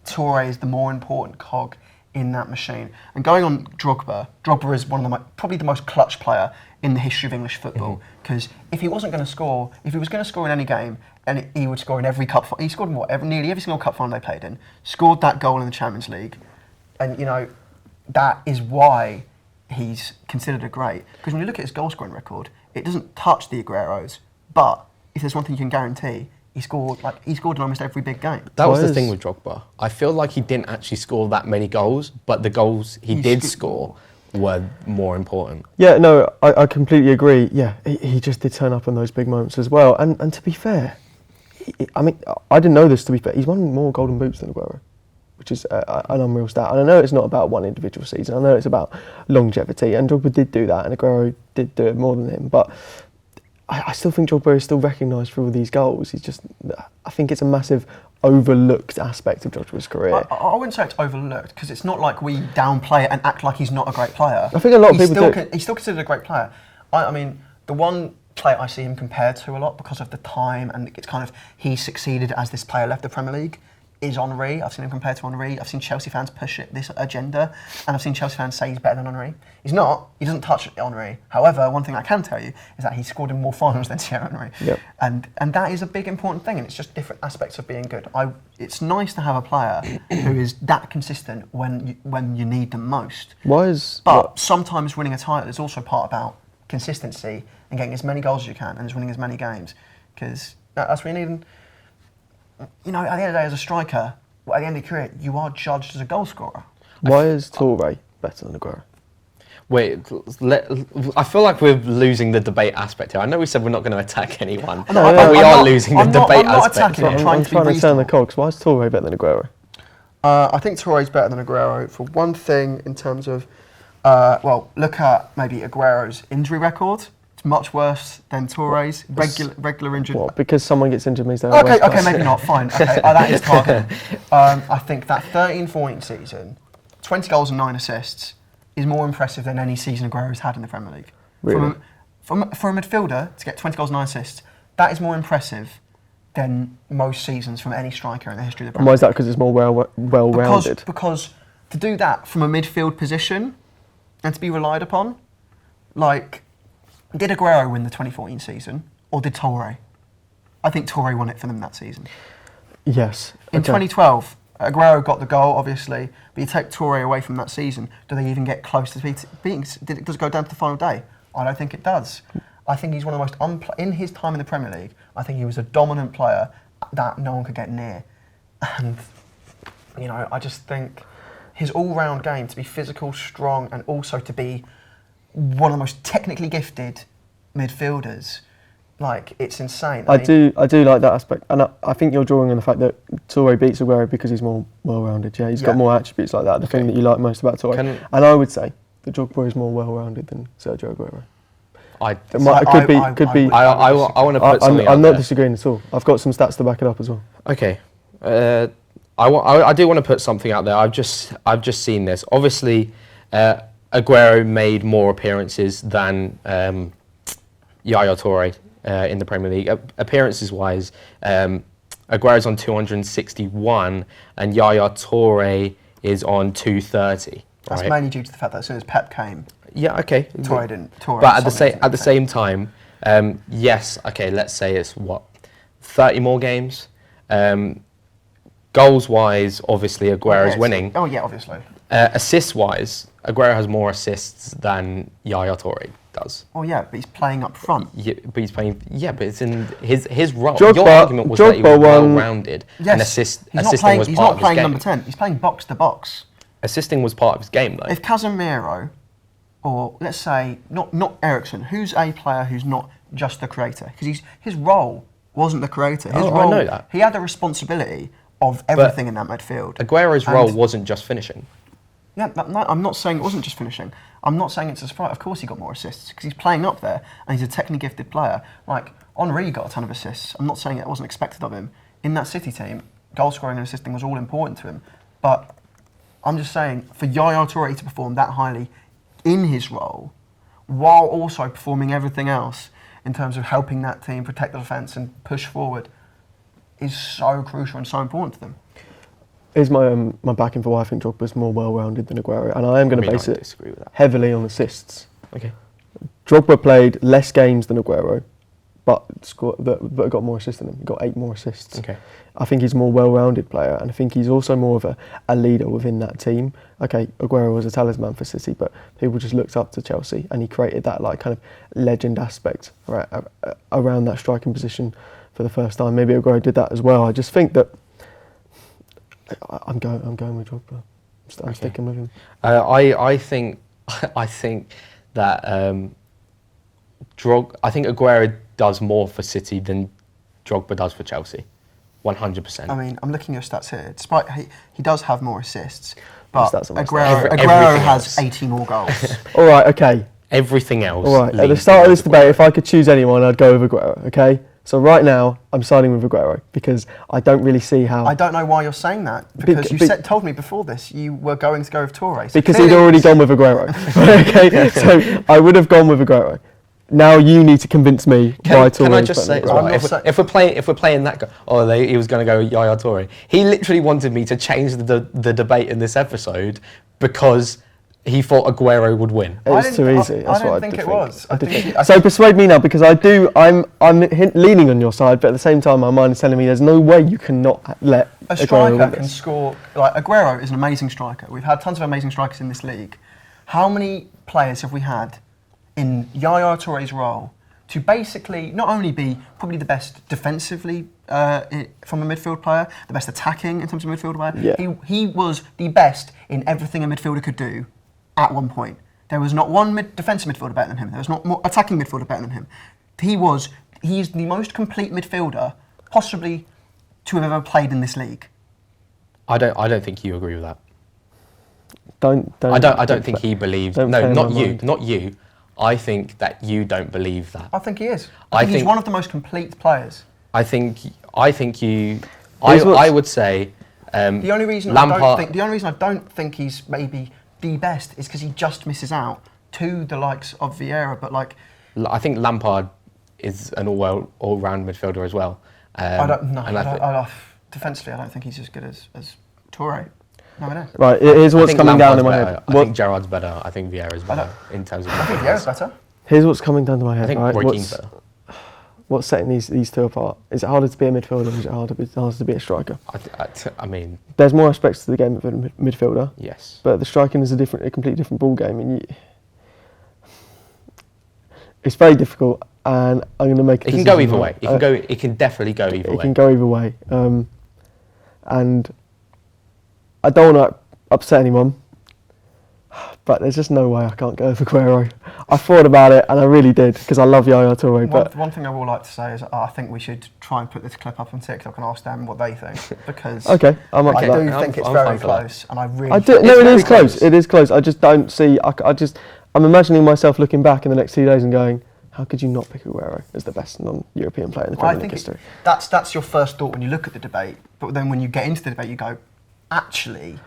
Toure is the more important cog in that machine. And going on Drogba is one of probably the most clutch player in the history of English football, because if he wasn't going to score, if he was going to score in any game, and he would score in every cup, he scored in nearly every single cup final they played in, scored that goal in the Champions League, and you know, that is why he's considered a great. Because when you look at his goal scoring record, it doesn't touch the Agueros, but if there's one thing you can guarantee, he scored in almost every big game. That was the thing with Drogba. I feel like he didn't actually score that many goals, but the goals he did score were more important. Yeah, no, I completely agree. Yeah, he just did turn up in those big moments as well. And to be fair, I mean, I didn't know this, to be fair. He's won more Golden Boots than Aguero. which is an unreal stat. And I know it's not about one individual season. I know it's about longevity, and Drogba did do that, and Aguero did do it more than him. But I still think Drogba is still recognised for all these goals. I think it's a massive overlooked aspect of Drogba's career. I wouldn't say it's overlooked, because it's not like we downplay it and act like he's not a great player. I think a lot of people do. He's still considered a great player. I mean, the one player I see him compared to a lot because of the time, and it's kind of he succeeded as this player left the Premier League, is Henry. I've seen him compared to Henry. I've seen Chelsea fans push this agenda, and I've seen Chelsea fans say he's better than Henry. He's not. He doesn't touch Henry. However, one thing I can tell you is that he scored in more finals than Thierry Henry. Yep. And that is a big important thing, and it's just different aspects of being good. It's nice to have a player who is that consistent when you need them most. But sometimes winning a title is also part about consistency and getting as many goals as you can and just winning as many games, because that's what you need. And, you know, at the end of the day, as a striker, at the end of your career, you are judged as a goal scorer. Why is Toure better than Aguero? Wait, I feel like we're losing the debate aspect here. I know we said we're not going to attack anyone, No, but we are losing the debate I'm not aspect. attacking it. I'm trying to turn the cogs. Why is Toure better than Aguero? I think Toure's better than Aguero for one thing in terms of, look at maybe Aguero's injury record. It's much worse than Toure's regular injury. What, because someone gets injured means they're Okay, maybe not. Fine. Okay, that is targeting. I think that 13-14 season, 20 goals and 9 assists, is more impressive than any season Aguero's had in the Premier League. Really? For a midfielder to get 20 goals and 9 assists, that is more impressive than most seasons from any striker in the history of the Premier League. And why is that? Because it's more well-rounded? Because to do that from a midfield position and to be relied upon, like, did Aguero win the 2014 season or did Toure? I think Toure won it for them that season. Yes. In 2012, Aguero got the goal, obviously, but you take Toure away from that season, do they even get close to beating? Does it go down to the final day? I don't think it does. I think he's one of the most, in his time in the Premier League, I think he was a dominant player that no one could get near. And, you know, I just think his all-round game, to be physical, strong, and also to be one of the most technically gifted midfielders, like, it's insane. I do like that aspect, and I think you're drawing on the fact that Toure beats Aguero because he's more well-rounded. Yeah, he's got more attributes like that. The thing that you like most about Toure, and I would say that Drogba is more well-rounded than Sergio Aguero. I want to put something out I'm not there. disagreeing at all. I've got some stats to back it up as well. Okay, I do want to put something out there. I've just seen this. Obviously, Aguero made more appearances than Yaya Toure in the Premier League. Appearances-wise, Aguero's on 261 and Yaya Toure is on 230. That's right? mainly due to the fact that as soon as Pep came, yeah, okay. Toure didn't. But at the same time, yes, okay. Let's say it's 30 more games. Goals-wise, obviously Aguero's winning. Oh yeah, obviously. Assists-wise, Aguero has more assists than Yaya Toure does. Oh yeah, but he's playing up front. Yeah, but he's playing. Yeah, but it's in his role. Your argument was that he was well-rounded, and assisting was part of his game. He's not playing number 10. He's playing box to box. Assisting was part of his game, though. If Casemiro, or let's say not Eriksen, who's a player who's not just the creator, because his role wasn't the creator. His role, I know that. He had the responsibility of everything in that midfield. Aguero's role wasn't just finishing. Yeah, no, I'm not saying it wasn't just finishing. I'm not saying it's a surprise. Of course he got more assists because he's playing up there and he's a technically gifted player. Like, Henry got a ton of assists. I'm not saying it wasn't expected of him. In that City team, goal scoring and assisting was all important to him. But I'm just saying, for Yaya Toure to perform that highly in his role, while also performing everything else in terms of helping that team protect the defence and push forward, is so crucial and so important to them. Here's my backing for why I think Drogba's more well-rounded than Aguero, and I am going to base it heavily on assists. Okay. Drogba played less games than Aguero, but got more assists than him. He got 8 more assists. Okay. I think he's a more well-rounded player, and I think he's also more of a leader within that team. Okay, Aguero was a talisman for City, but people just looked up to Chelsea, and he created that like kind of legend aspect around that striking position for the first time. Maybe Aguero did that as well. I just think that I'm going with Drogba. I'm sticking with him. I think that I think Aguero does more for City than Drogba does for Chelsea. 100%. I mean, I'm looking at your stats here. Despite he does have more assists, His but stats are my Aguero Everything has else. 80 more goals. All right, okay. Everything else. All right. At the leads start of towards this debate, Aguero. if I could choose anyone, I'd go with Aguero. Okay. So right now, I'm siding with Aguero because I don't really see how. I don't know why you're saying that, because you told me before this you were going to go with Torre. So Because he'd clearly- already gone with Aguero. Okay. So I would have gone with Aguero. Now you need to convince me why Torre Can I is just better say than as Aguero. well, if we're playing that guy, he was going to go Yaya Toure. He literally wanted me to change the debate in this episode because he thought Aguero would win. It's too easy. That's I what didn't think did it was. I I did think think. it- I So persuade me now, because I'm leaning on your side, but at the same time my mind is telling me there's no way you cannot let A Aguero striker win can this. score. Like Aguero is an amazing striker. We've had tons of amazing strikers in this league. How many players have we had in Yaya Toure's role to basically not only be probably the best defensively from a midfield player, the best attacking in terms of midfield player? Yeah. He was the best in everything a midfielder could do at one point. There was not one defensive midfielder better than him. There was not more attacking midfielder better than him. He is the most complete midfielder possibly to have ever played in this league. I don't think you agree with that. I I don't think he believes. don't play No, in not my you, mind. not you. I think that you don't believe that. I think he is. I He's think- one of the most complete players. I think you. Here's what's- I would say. The only reason I don't think he's maybe the best is because he just misses out to the likes of Vieira. But like, I think Lampard is an all-round midfielder as well. I don't know. And Defensively, I don't think he's as good as Toure. No, I don't. Right, here's I what's think coming down in Lampard's my better. head. I think Gerrard's better. I think Vieira's better in terms of. I think Vieira's better. Here's what's coming down to my head. I think right? Roy Keane's better. What's setting these two apart? Is it harder to be a midfielder or is it harder to be a striker? I mean, There's more aspects to the game of a midfielder, yes. but the striking is a completely different ball game, and it's very difficult. And I'm going to make. It can go either way. It can definitely go either way. It can go either way, and I don't want to upset anyone, but there's just no way I can't go with Aguero. I thought about it, and I really did, because I love Yaya Toure. But One thing I will like to say is I think we should try and put this clip up on TikTok and ask them what they think, because okay, I'm up I for do that. think it's I'm very fine for that. close, and I really. I do. No, It's it very is close. close. It is close. I just don't see. I'm imagining myself looking back in the next 2 days and going, how could you not pick Aguero as the best non-European player in the Well, I Premier League think history? that's your first thought when you look at the debate, but then when you get into the debate, you go, actually,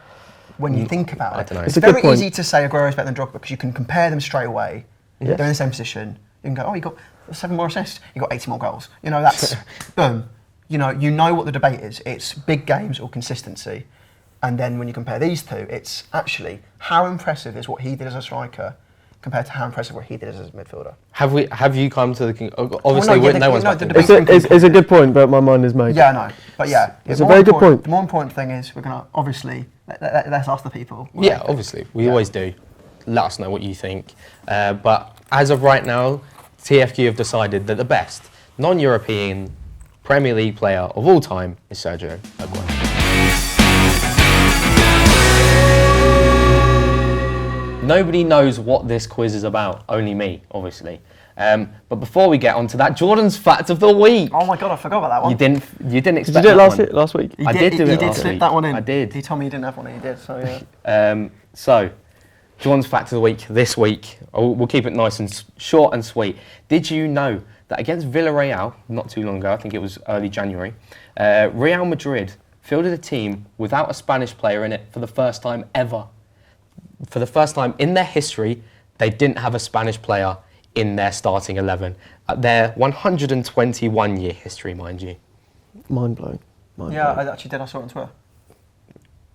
when you think about it, don't know. it's It's a good very point. easy to say Aguero is better than Drogba because you can compare them straight away. Yes. They're in the same position. You can go, oh, you got 7 more assists, you got 80 more goals. You know, that's boom. You know what the debate is. It's big games or consistency, and then when you compare these two, it's actually how impressive is what he did as a striker compared to how impressive what he did as a midfielder. Have you come to the obviously no, one's back the to debate- the It's a good point, but my mind is made. Yeah, I know. But yeah, It's the a more very good important- point. The more important thing is we're going to obviously, let's ask the people. what Yeah, they think. obviously. We always do. Let us know what you think. But as of right now, TFQ have decided that the best non-European Premier League player of all time is Sergio Aguero. Nobody knows what this quiz is about, only me, obviously. But before we get on to that, Jordan's fact of the week. Oh my god, I forgot about that one. You didn't Did expect you do it that last one. week? He I did do it He last did slip week. that one in. I did. He told me he didn't have one, and he did. So yeah. So, John's fact of the week this week, we'll keep it nice and short and sweet. Did you know that against Villarreal, not too long ago, I think it was early January, Real Madrid fielded a team without a Spanish player in it for the first time ever. For the first time in their history, they didn't have a Spanish player in their starting 11. Their 121-year history, mind you. Mind blowing. Yeah, I actually did. I saw it on Twitter.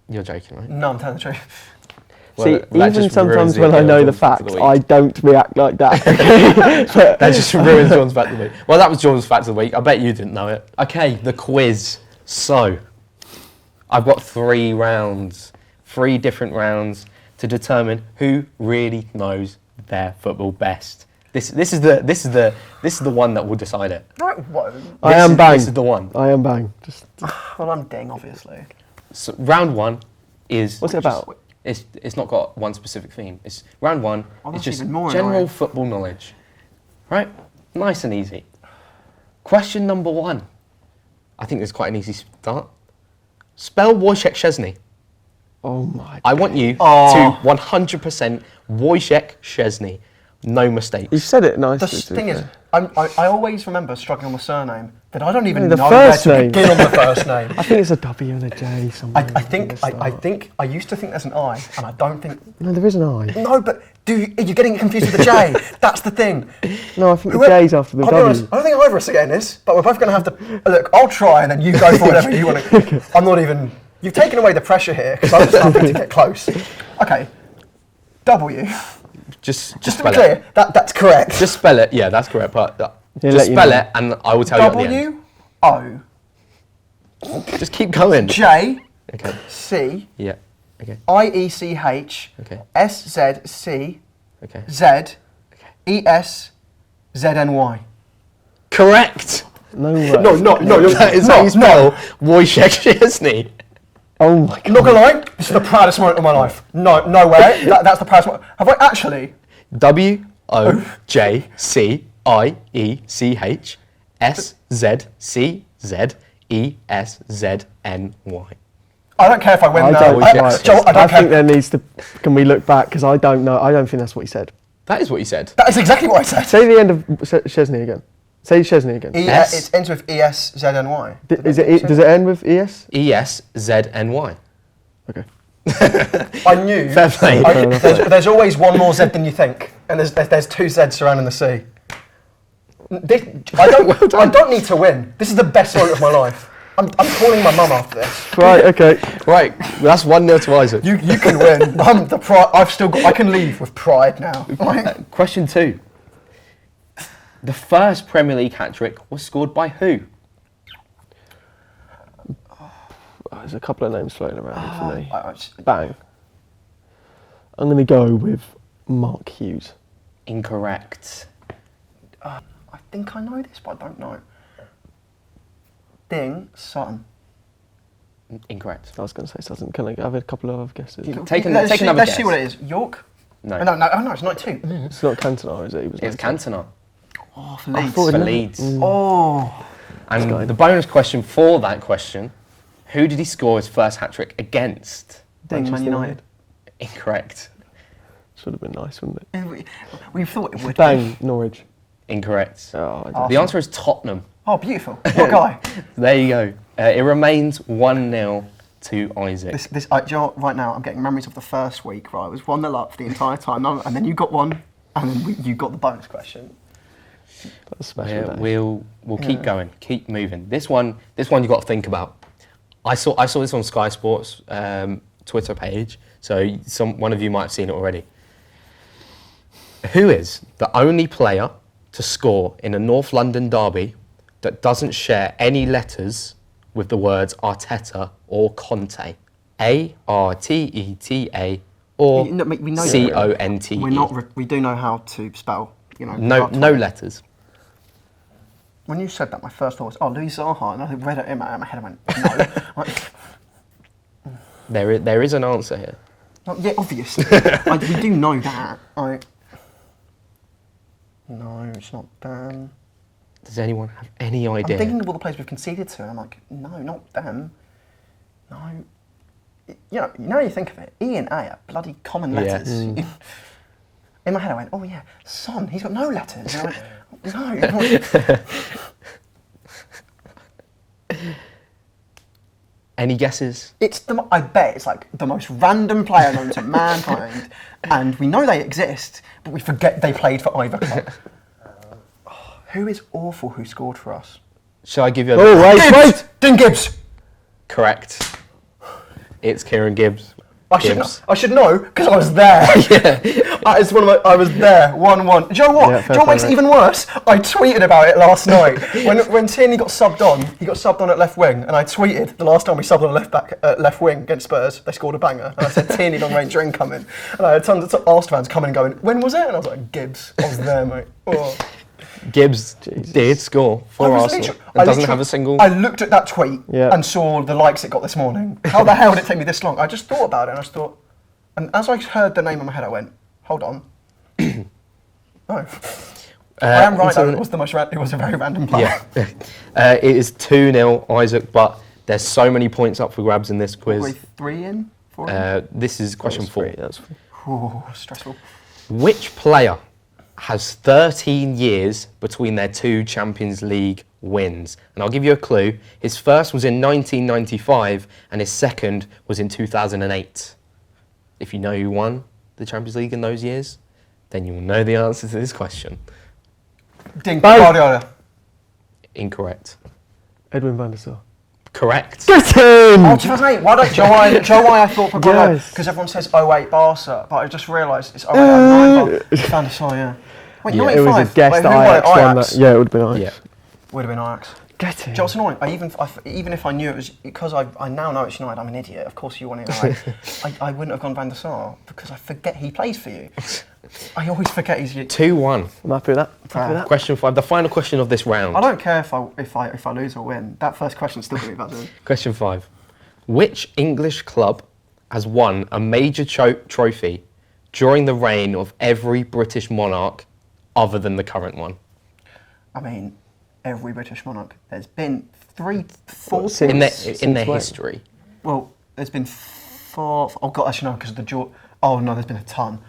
You're joking, right? No, I'm telling the truth. See, Well, that even just sometimes ruins when the I know appeal the of John's fact of facts, the I week. don't react like that. Okay? But That just ruins John's fact of the week. Well, that was John's fact of the week. I bet you didn't know it. Okay, the quiz. So, I've got 3 rounds, 3 different rounds to determine who really knows their football best. This is the one that will decide it. Right, whoa. I am bang. This is the one. I am bang. Just Well, I'm ding, obviously. So round 1 is. What's it about? It's not got one specific theme. It's round 1. Oh, It's that's just even more general annoying. football knowledge, right? Nice and easy. Question number 1. I think this is quite an easy start. Spell Wojciech Szczesny. Oh my. I want you to 100% Wojciech Szczesny. No mistakes. You said it nicely. The thing is, I always remember struggling on the surname, that I don't even The know first where to name. begin on the first name. I think it's a W and a J somewhere. I used to think there's an I, and I don't think. No, there is an I. No, but you're getting it confused with the J. That's the thing. No, I think the J's after the I'll be W. honest, I don't think either of us are getting this, but we're both going to have to. Look, I'll try, and then you go for whatever you want to. I'm not even. You've taken away the pressure here because I'm starting to get close. Okay, W. Just To be spell clear, it. that's correct. Just spell it. Yeah, that's correct. But He'll just let you spell know. it, and I will tell you at the end. W-O Just keep going. J Okay. C Yeah. Okay. I-E-C-H Okay. S-Z-C Okay. Z-E-S-Z-N-Y. Correct. No way. That is how you spell Wojciech Szczesny. Oh my I'm god. not gonna lie, this is the proudest moment of my life. No way. That's the proudest moment. Have I actually? Wojciech I don't care if I win I now. don't, Wojciech Joel, I I don't think care. there needs to. Can we look back? Because I don't know. I don't think that's what he said. That is what you said. That is exactly what I said. Say the end of Szczesny again. Say Szczesny again. S. It ends with E-S-Z-N-Y. Does it end with ES? ESZNY. Okay. I knew. Fair play. There's always one more Z than you think, and there's two Zs surrounding the C. I don't need to win. This is the best moment of my life. I'm calling my mum after this. Right. Okay. Right, that's 1-0 to Isaac. You can win. I've still got. I can leave with pride now. Like, Question 2. The first Premier League hat-trick was scored by who? There's a couple of names floating around for me. I Bang. I'm going to go with Mark Hughes. Incorrect. think I know this, but I don't know. Ding Sutton. Incorrect. I was going to say something. Can I have a couple of other guesses? Take Let's another see guess. what it is. York? No. No, it's not two. It's not Cantona, is it? He was It's Cantona. Oh, for Leeds. thought For it- Leeds. Oh. And the bonus question for that question, who did he score his first hat-trick against? Ding, Man Manchester United. Incorrect. Should have been nice, wouldn't it? We thought it would. Bang, Norwich. Incorrect. Oh, I Oh. The answer is Tottenham. Oh, beautiful. What guy? There you go. It remains 1-0 to Isaac. Do you know what, right now, I'm getting memories of the first week, right? It was 1-0 up for the entire time, and then you got one, and then you got the bonus question. That's a special day. We'll keep going, keep moving. This one you've got to think about. I saw this on Sky Sports Twitter page, so one of you might have seen it already. Who is the only player to score in a North London derby that doesn't share any letters with the words Arteta or Conte? A-R-T-E-T-A or We know that. C-O-N-T-E. We do know how to spell, No letters. When you said that, my first thought was, oh, Louis Zaha, and I read it in my head and went, no. There is an answer here. Yeah, obviously. We do know that. No, it's not them. Does anyone have any idea? I'm thinking of all the players we've conceded to, and I'm like, no, not them. No. You know, you think of it, E and A are bloody common letters. In my head, I went, oh yeah, Son, he's got no letters. And I went, no. Any guesses? I bet it's like the most random player known to mankind, and we know they exist, but we forget they played for either club. Who is awful who scored for us? Shall I give you a... Oh, wait! Dean Gibbs! Correct. It's Kieran Gibbs. I should know, because I was there. I was there, 1-1. Do you know what? Yeah, Do you know what makes it even worse? I tweeted about it last night. When Tierney got subbed on, he got subbed on at left wing, and I tweeted the last time we subbed on left wing against Spurs, they scored a banger, and I said, Tierney long range incoming. And I had tons of Arsenal fans coming and going, when was it? And I was like, Gibbs. I was there, mate. Oh. Gibbs did score for Arsenal. It doesn't have a single... I looked at that tweet and saw the likes it got this morning. How the hell did it take me this long? I just thought about it and I just thought... And as I heard the name in my head, I went, hold on. No. I am right, though. into- It was a very random player. Yeah. It is 2-0, Isaac, but there's so many points up for grabs in this quiz. Probably 3 in, 4 in. This is question 4. That's Ooh, stressful. Which player has 13 years between their 2 Champions League wins? And I'll give you a clue. His first was in 1995 and his second was in 2008. If you know who won the Champions League in those years, then you will know the answer to this question. Ding, Bang. Guardiola. Incorrect. Edwin van der Sar. Correct. Get him! Oh, 2008. Why don't, do you know why I thought for Guardiola? Yes. Because everyone says 08 Barca, but I just realised it's 08 09 Van der Sar, yeah. Wait, Yeah. 95. It was a guess Wait, that who won it? Ajax won Ajax? that. Yeah, it would have been Ajax. Yeah. Would have been Ajax. Get Do you him. know what's annoying? Even if I knew it was because I now know it's United, I'm an idiot. Of course you want it right. I wouldn't have gone Van der Sar because I forget he plays for you. I always forget he's you. 2-1. I'm happy with that. Happy with that. Question 5, the final question of this round. I don't care if I lose or win. That first question's still going to be valid. Question 5. Which English club has won a major trophy during the reign of every British monarch other than the current one? I mean, every British monarch. There's been 3, 4. Since- In their Since when? history. Well, there's been 4. Oh God, actually no, because of the jaw. Oh no, there's been a ton.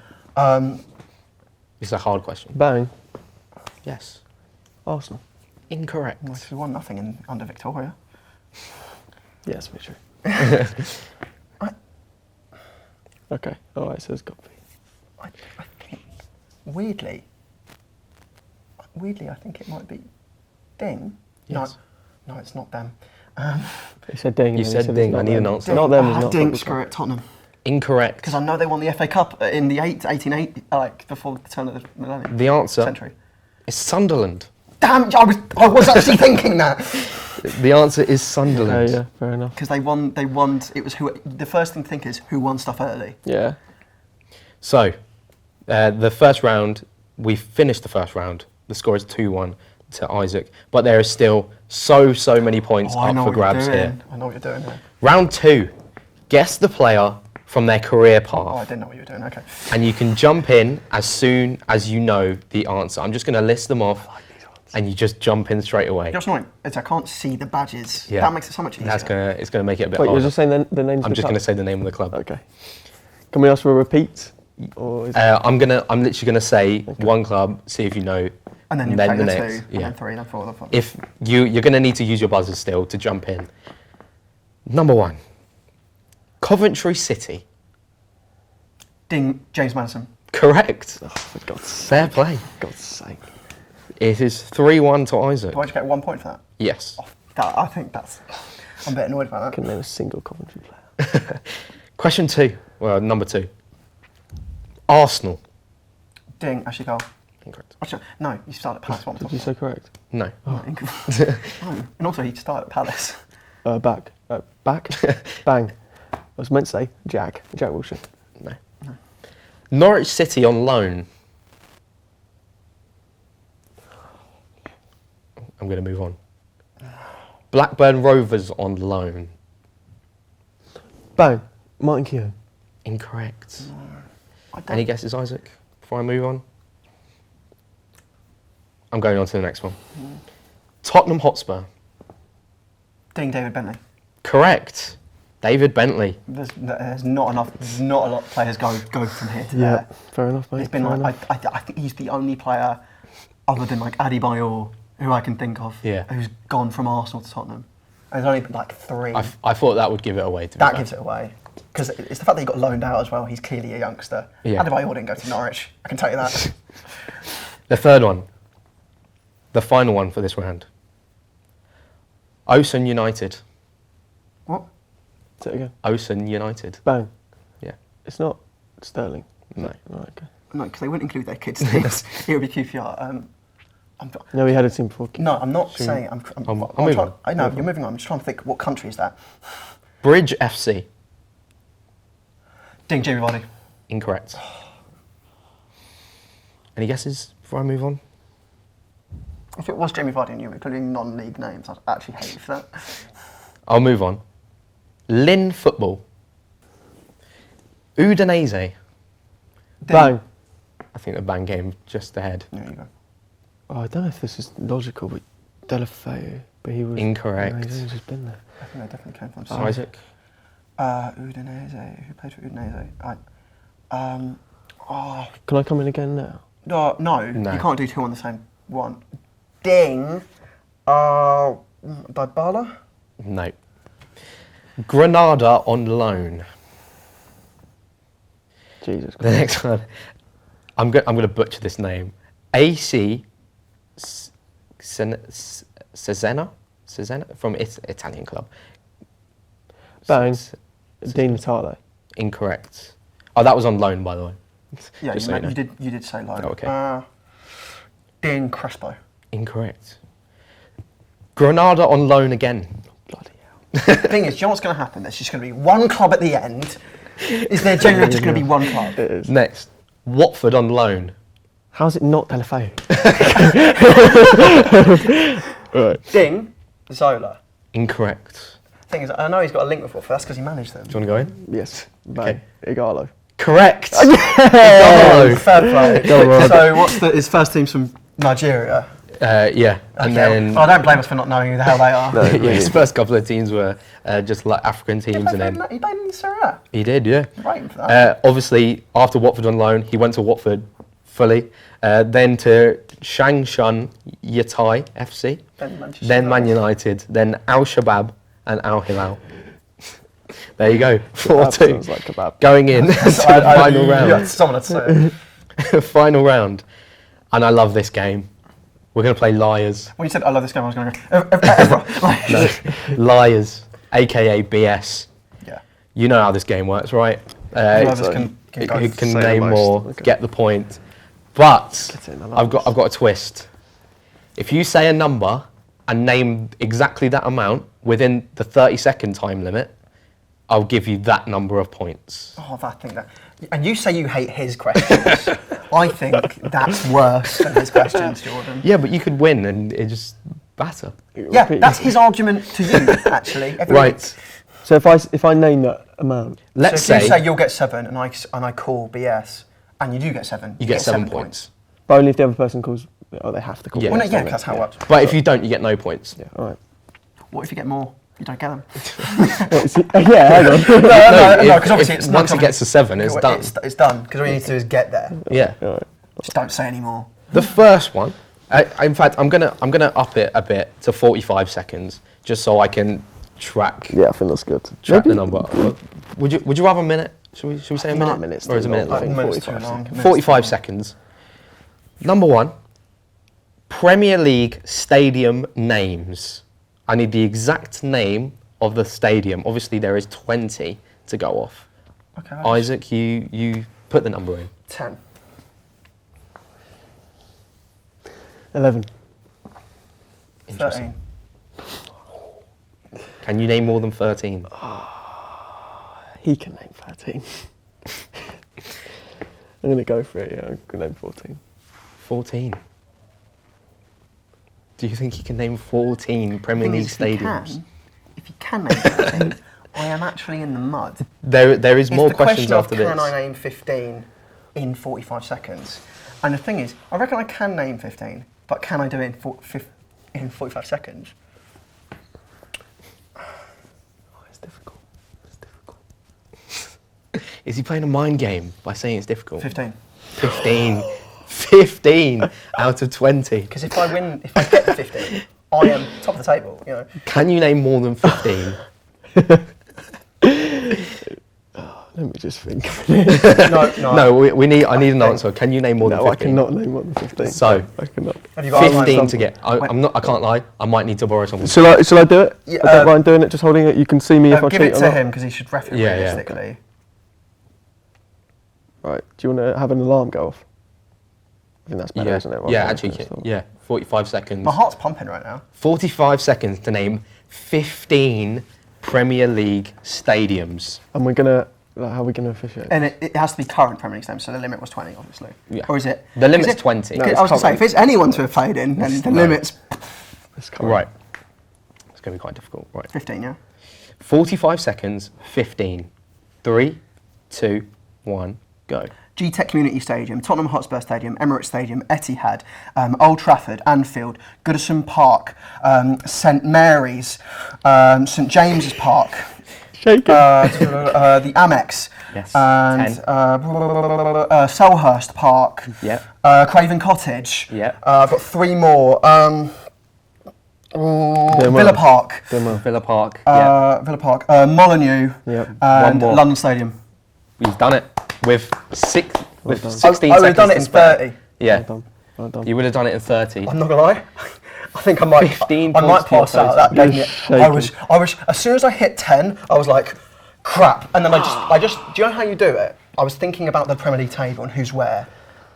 It's a hard question. Bang. Yes. Arsenal. Incorrect. Well, we won nothing under Victoria. Yeah, that's very true. Okay. All right. So it's got to be. I think weirdly, I think it might be Ding. Yes. No, it's not them. You said Ding. You and then said it's Ding, not I need an them. answer. Not them. Is not Ding. football Screw club. it, Tottenham. Incorrect. Because I know they won the FA Cup in the 1880, like before the turn of the millennium. The answer Century. is Sunderland. Damn! I was actually thinking that. The answer is Yeah, Sunderland. yeah. Fair enough. Because they won. It was who. The first thing to think is who won stuff early. Yeah. So, the first round, we finished the first round. The score is 2-1 to Isaac. But there is still so many points I up know for what you're grabs doing. here. I know what you're doing here. Round 2. Guess the player from their career path. Oh, I didn't know what you were doing. Okay. And you can jump in as soon as you know the answer. I'm just going to list them off, and you just jump in straight away. Just annoying. It's I can't see the badges. Yeah. That makes it so much easier. It's gonna make it a bit Wait, harder. you're just saying the names. I'm of the just going to club? say the name of the club. Okay. Can we ask for a repeat? Or is I'm literally gonna say one club, see if you know, And then you then play the the next. 2, Yeah. and then 3, then 4, then 5. If you're gonna need to use your buzzer still to jump in. Number 1, Coventry City. Ding, James Madison. Correct. Oh, for God's sake. Fair play. God's sake. It is 3-1 to Isaac. Do I just get 1 point for that? Yes. I think that's. I'm a bit annoyed about that. Couldn't name a single Coventry player. Question 2. Well, number 2. Arsenal. Ding, Ashley Cole. Incorrect. Actually, no, you started at Palace. What am I Did you talking say correct? No. about? No, and also he started at Palace. Back. Back. Bang. I was meant to say Jack Wilshere. No. Norwich City on loan. I'm going to move on. Blackburn Rovers on loan. Bang. Martin Keown. Incorrect. I don't- Any guesses, Isaac, before I move on? I'm going on to the next one. Tottenham Hotspur. Ding, David Bentley. Correct. David Bentley. There's not enough. There's not a lot of players go from here to Yeah. there. Fair enough, mate. It's been fair like enough. I think he's the only player, other than like Adebayor, who I can think of, Yeah. who's gone from Arsenal to Tottenham. And there's only like 3. I thought that would give it away. To be That fair. gives it away. Because it's the fact that he got loaned out as well. He's clearly a youngster. Yeah. Adebayor didn't go to Norwich. I can tell you that. The third one. The final one for this round. Osen United. What? Say it again. Osen United. Bang. Yeah. It's not Sterling. No. Right, okay. No, because they wouldn't include their kids' names. It would be QPR. No, we had a team before. No, I'm not saying. I'm moving trying, on. I know you're moving on. I'm just trying to think. What country is that? Bridge FC. Ding, Jamie Vardy. Incorrect. Any guesses before I move on? If it was Jamie Vardy and you were including non-league names, I'd actually hate you for that. I'll move on. Lynn Football. Udinese. Bang. I think the bang game just ahead. There you go. I don't know if this is logical, but Delafeu, but he was Incorrect. No, he's just been there. I think they definitely came from Isaac? Udinese. Who played for Udinese? Can I come in again now? No, No. you can't do two on the same one. Ding. Dybala? No. Granada on loan. Jesus The next one. I'm going to butcher this name. AC Cesena from Italian club. Bang. Di Natale. Incorrect. Oh, that was on loan, by the way. Yeah, Just so you know. you did say loan. Oh, okay. Ding Crespo. Incorrect. Granada on loan again. Bloody hell. The thing is, do you know what's going to happen? There's just going to be one club at the end. Is there generally just going to be one club? It is. Next. Watford on loan. How's it not Delafeu? Right. Ding Zola. Incorrect. Thing is, I know he's got a link with Watford. That's because he managed them. Do you want to go in? Yes. Bang. Igalo. Correct. Oh, fair play. Go on. So what's his first team's from Nigeria? Yeah. And then I don't blame us for not knowing who the hell they are. No. yeah, his first couple of teams were just like African teams, and then He played in Serie A. he did, yeah. Right for that. Obviously, after Watford on loan, he went to Watford fully, then to Changshan Yatai FC, then Man United, then Al Shabab and Al Hilal. There you go, 4-2. Sounds like kebab. Going in to the final Yeah, round. someone had to say it. Final round, and I love this game. We're going to play Liars. When you said I love this game, I was going to go, like, No, Liars, aka BS. yeah. You know how this game works, right? Whoever can go Who can say the name most. more, Okay. get the point. But Get it in the I've got a twist. If you say a number and name exactly that amount within the 30-second time limit, I'll give you that number of points. Oh, that thing that. And you say you hate his questions. I think that's worse than his questions, Jordan. Yeah, but you could win and it just batter. Yeah, that's his argument to you, actually. every week. Right. So if I name that amount, Let's So if you say say you'll get 7 and I call BS and you do get 7, you get 7 points. but only if the other person calls, or they have to call. Yeah. Well, no, me. yeah, that's how it works. But if you don't, you get no points. Yeah. All right. What if you get more? You don't get them. Yeah. Hang on. No, if- because obviously if it's once it gets to 7, it's done. It's done, because all you need to do is get there. Yeah. All right. Just don't say any more. The first one, in fact, I'm gonna up it a bit to 45 seconds, just so I can track Yeah, I think that's good. the number. Would you rather a minute? Should we say a minute? a minute's or is a too minute long. long? I think Minute's too 45 long. seconds. 45 seconds. Number 1, Premier League stadium names. I need the exact name of the stadium. Obviously, there is 20 to go off. Okay. Isaac, you put the number in. 10. 11. 13. Can you name more than 13? He can name 13. I'm gonna go for it. Yeah, I'm gonna name 14. 14. Do you think he can name 14 Premier League stadiums? If you can name 15, I am actually in the mud. There is more It's the questions question after of this. can I name 15 in 45 seconds? And the thing is, I reckon I can name 15, but can I do it in 45 seconds? It's difficult. It's difficult. Is he playing a mind game by saying it's difficult? 15. 15. 15 out of 20. Because if I get the 15, I am top of the table, you know. Can you name more than 15? Let me just think. No. No, I need an answer. Can you name more than No, I 15? cannot name more than 15. So, I cannot. Have you got a 15 line? to get. I can't lie. I might need to borrow something. Shall I do it? Yeah, I don't mind doing it. Just holding it. You can see me if I Give cheat it or to not. him because he should ref it Yeah, yeah. realistically. Right. Do you want to have an alarm go off? I think that's better, Yeah, isn't it? yeah, actually, yeah. 45 seconds. My heart's pumping right now. 45 seconds to name 15 Premier League stadiums. And we're gonna. How are we gonna officiate? And it has to be current Premier League games, so the limit was 20, obviously. Yeah. Or is it? The limit's is it- 20. No, I it's was going to say, if current. it's anyone to have played in, then the limit's Let's come Right. It's going to be quite difficult. Right. 15, yeah? 45 seconds, 15. 3, 2, 1, go. GTEC Community Stadium, Tottenham Hotspur Stadium, Emirates Stadium, Etihad, Old Trafford, Anfield, Goodison Park, St Mary's, St James's Park, Shake it. the Amex, Yes. and 10. Selhurst Park, Yep. Craven Cottage. Yep. I've got 3 more. Villa Park. Villa Park. Yep. Villa Park, Molineux, Yep. and more. London Stadium. He's done it with done. 16 I would seconds have done it to in spare. 30. Yeah. Well done. You would have done it in 30. I'm not gonna lie. I think I might. 15 I might points to your pass out. That total. gave me. You're I was. As soon as I hit 10, I was like, crap. And then I just. Do you know how you do it? I was thinking about the Premier League table and who's where,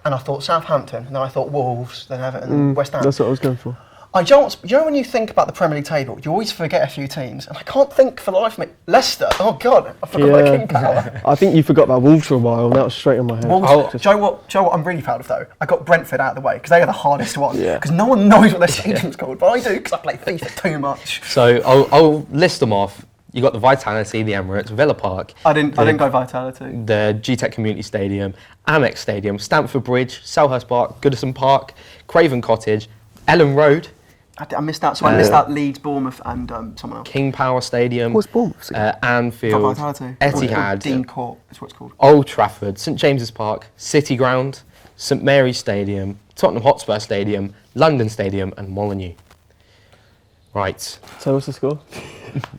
and I thought Southampton, and then I thought Wolves, then Everton, and West Ham. That's what I was going for. You know when you think about the Premier League table, you always forget a few teams, and I can't think for the life of me. Leicester. Oh God, I forgot about King Power. I think you forgot about Wolves for a while, and that was straight on my head. Wolves, do you know what I'm really proud of though? I got Brentford out of the way because they are the hardest one. Yeah. Because no one knows what their stadium's called, but I do because I play FIFA too much. So I'll list them off. You got the Vitality, the Emirates, Villa Park. I didn't go Vitality. The GTEC Community Stadium, Amex Stadium, Stamford Bridge, Selhurst Park, Goodison Park, Craven Cottage, Ellen Road, I missed out. So I missed out Leeds, Bournemouth, and someone else. King Power Stadium, What's Bournemouth? Anfield, Vitality. Etihad, Dean Court is what it's called. Old Trafford, St James's Park, City Ground, St Mary's Stadium, Tottenham Hotspur Stadium, London Stadium, and Molineux. Right, So what's the score?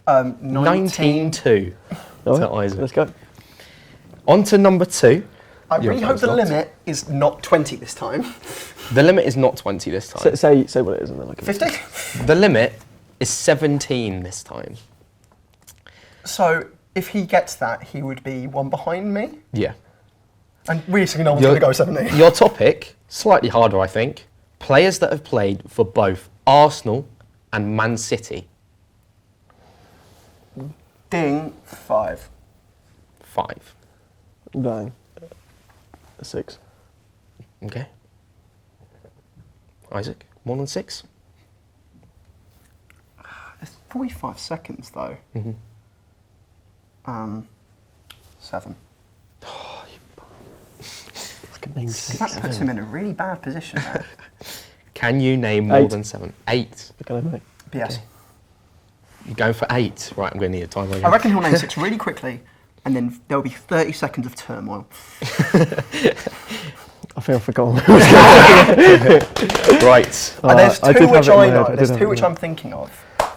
19-2 All to right, Isaac. let's go. On to number 2. I Your really hope the first lot. limit is not 20 this time. The limit is not 20 this time. Say what it is, and then I can. 50? The limit is 17 this time. So if he gets that, he would be one behind me. Yeah. And realistically, no one's going to go 17. Your topic, slightly harder, I think. Players that have played for both Arsenal and Man City. Ding, 5. 5. Bang. 6. Okay. Isaac, more than 6? It's 45 seconds though. Mm-hmm. 7. That That puts him in a really bad position there. Can you name more 8. than 7? 8. Can I make? BS. You're going for 8. Right, I'm going to need a timer I again. reckon he'll name 6 really quickly, and then there'll be 30 seconds of turmoil. I think I forgot. Right. And there's I 2 did which have it in I my head, know. I did There's have 2 it which in my I'm thinking of,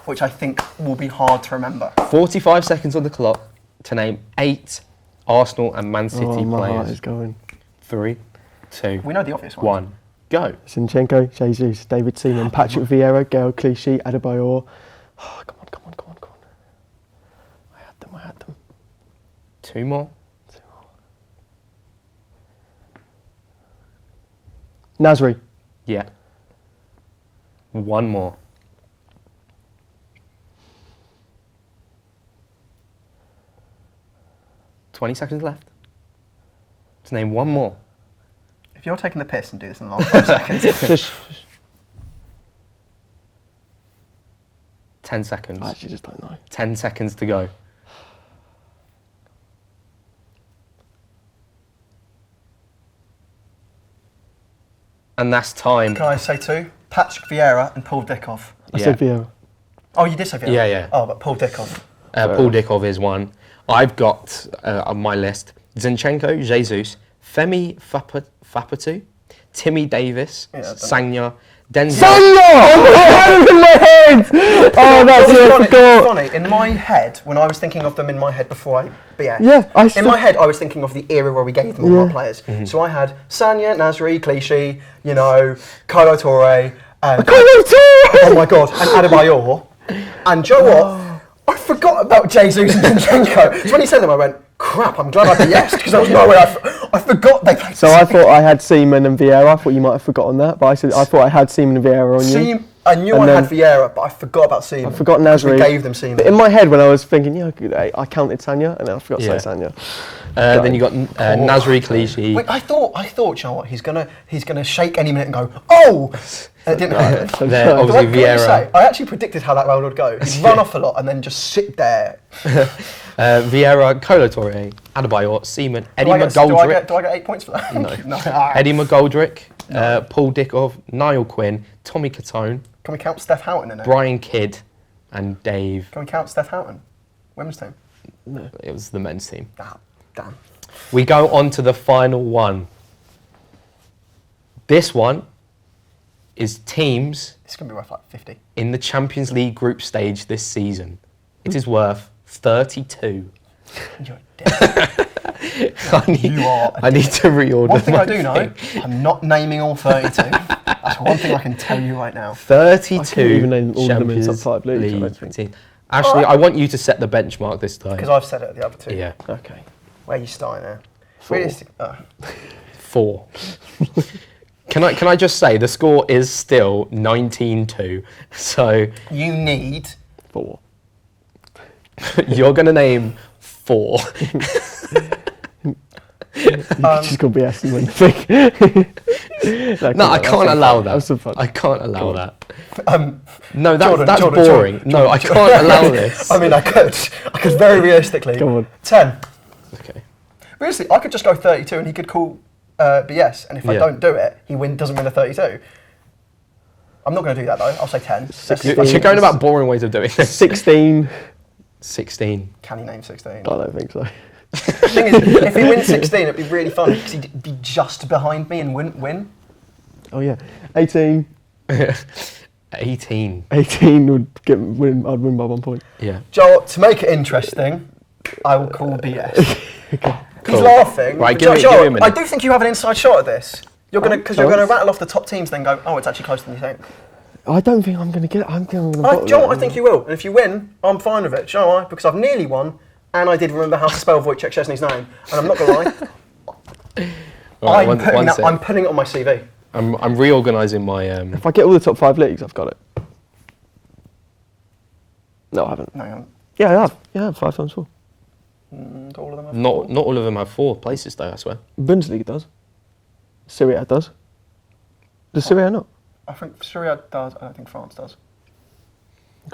which I think will be hard to remember. 45 seconds on the clock to name 8 Arsenal and Man City Oh, my heart players. is going. 3, 2, We know the obvious one. 1, go. Zinchenko, Jesus, David Seaman, Patrick Vieira, Gael Clichy, Adebayor. Oh, come on. I had them. 2 more. Nasri. Yeah. 1 more. $20 seconds left. To name 1 more. If you're taking the piss and do this in the last 5 seconds. Just, 10 seconds. I actually just don't know. 10 seconds to go. And that's time. Can I say 2? Patrick Vieira and Paul Dickov. I Yeah. said Vieira. Oh, you did say Vieira? Yeah. Oh, but Paul Dickov. Paul Dickov is 1. I've got on my list Zinchenko, Jesus, Femi Fapatu, Timmy Davis, Yeah, I don't know. Sanya, Denzel. Oh, in my head! Oh, that's it, I It's forgot. funny, in my head, when I was thinking of them in my head before I BS, Yeah, in my head I was thinking of the era where we gave them all our players. Mm-hmm. So I had Sanya, Nasri, Clichy, Kolo Toure, and Toure! oh my god, and Adebayor. And do you know what? I forgot about Jesus and Zinchenko. So when he said them, I went, crap, I'm glad I BS'd because there was no way I forgot they played. So I thought I had Seaman and Vieira. I thought you might have forgotten that, but I thought I had Seaman and Vieira on you. I knew And I had then- Vieira, but I forgot about Seaman. I forgot 'cause Nasri. We gave them Seaman. But in my head, when I was thinking, I counted Sanya, and then I forgot to Yeah. say Sanya. Then you got Nasri Clichy. Wait, I thought, you know what? He's gonna shake any minute and go, oh. It didn't happen. They're What obviously can I say? Vieira, I actually predicted how that round would go. He'd run off a lot and then just sit there. Vieira, Kolo Touré, Adebayor, Seaman, Eddie Do I get McGoldrick, 8 points for that? No. Ah. Eddie McGoldrick, Paul Dickov, Niall Quinn, Tommy Catone, Can we count Steph Houghton in it? Brian Kidd, and Dave. Can we count Steph Houghton? Women's team? It was the men's team. Ah, damn. We go on to the final one. This one is teams It's going to be worth like 50. in the Champions League group stage this season. It is worth 32. You're dead. I need to reorder. One thing my I do know, I'm not naming all 32. That's one thing I can tell you right now. 32 I couldn't even name all of them in Champions top 5 leagues, I don't League think. teams. Ashley, I want you to set the benchmark this time. Because I've said it at the other two. Yeah, Okay. Where are you starting there? 4. Realistic. 4. Can I just say the score is still 19-2. So You need 4. you're going to name 4. She's got to be S and win the thing. No, I can't allow that. That's fun. I can't allow that. Um, No, Jordan, that's Jordan, boring. Jordan, No, I can't allow this. I mean, I could very realistically. Come on. 10. Okay. Realistically, I could just go 32 and he could call BS. And if I Yeah. don't do it, he doesn't win a 32. I'm not going to do that though. I'll say 10. You're going about boring ways of doing this. 16. 16. Can he name 16? I don't think so. The thing is, if he wins 16, it'd be really fun because he'd be just behind me and wouldn't win. Oh yeah. 18. 18. 18 would win. I'd win by 1 point. Yeah. Joel, to make it interesting, I will call BS. He's Cool. laughing. Right, But give me Joel, a minute. I do think you have an inside shot at this. You're gonna because you're chance. gonna rattle off the top teams, then go, oh, it's actually closer than you think. I don't think I'm going to get it. I'm going to Joel, I think you will. And if you win, I'm fine with it. Do you know why? Because I've nearly won, and I did remember how to spell Wojciech Szczesny's name. And I'm not gonna lie, Right, I'm putting it on my CV. I'm reorganising my. If I get all the top 5 leagues, I've got it. No, I haven't. No, you haven't. Yeah, I have. Yeah, 5 times 4. And all of them have Not four. not all of them have 4 places though. I swear. Bundesliga does. Serie A does. Does Serie A not? I think Syria does. I don't think France does.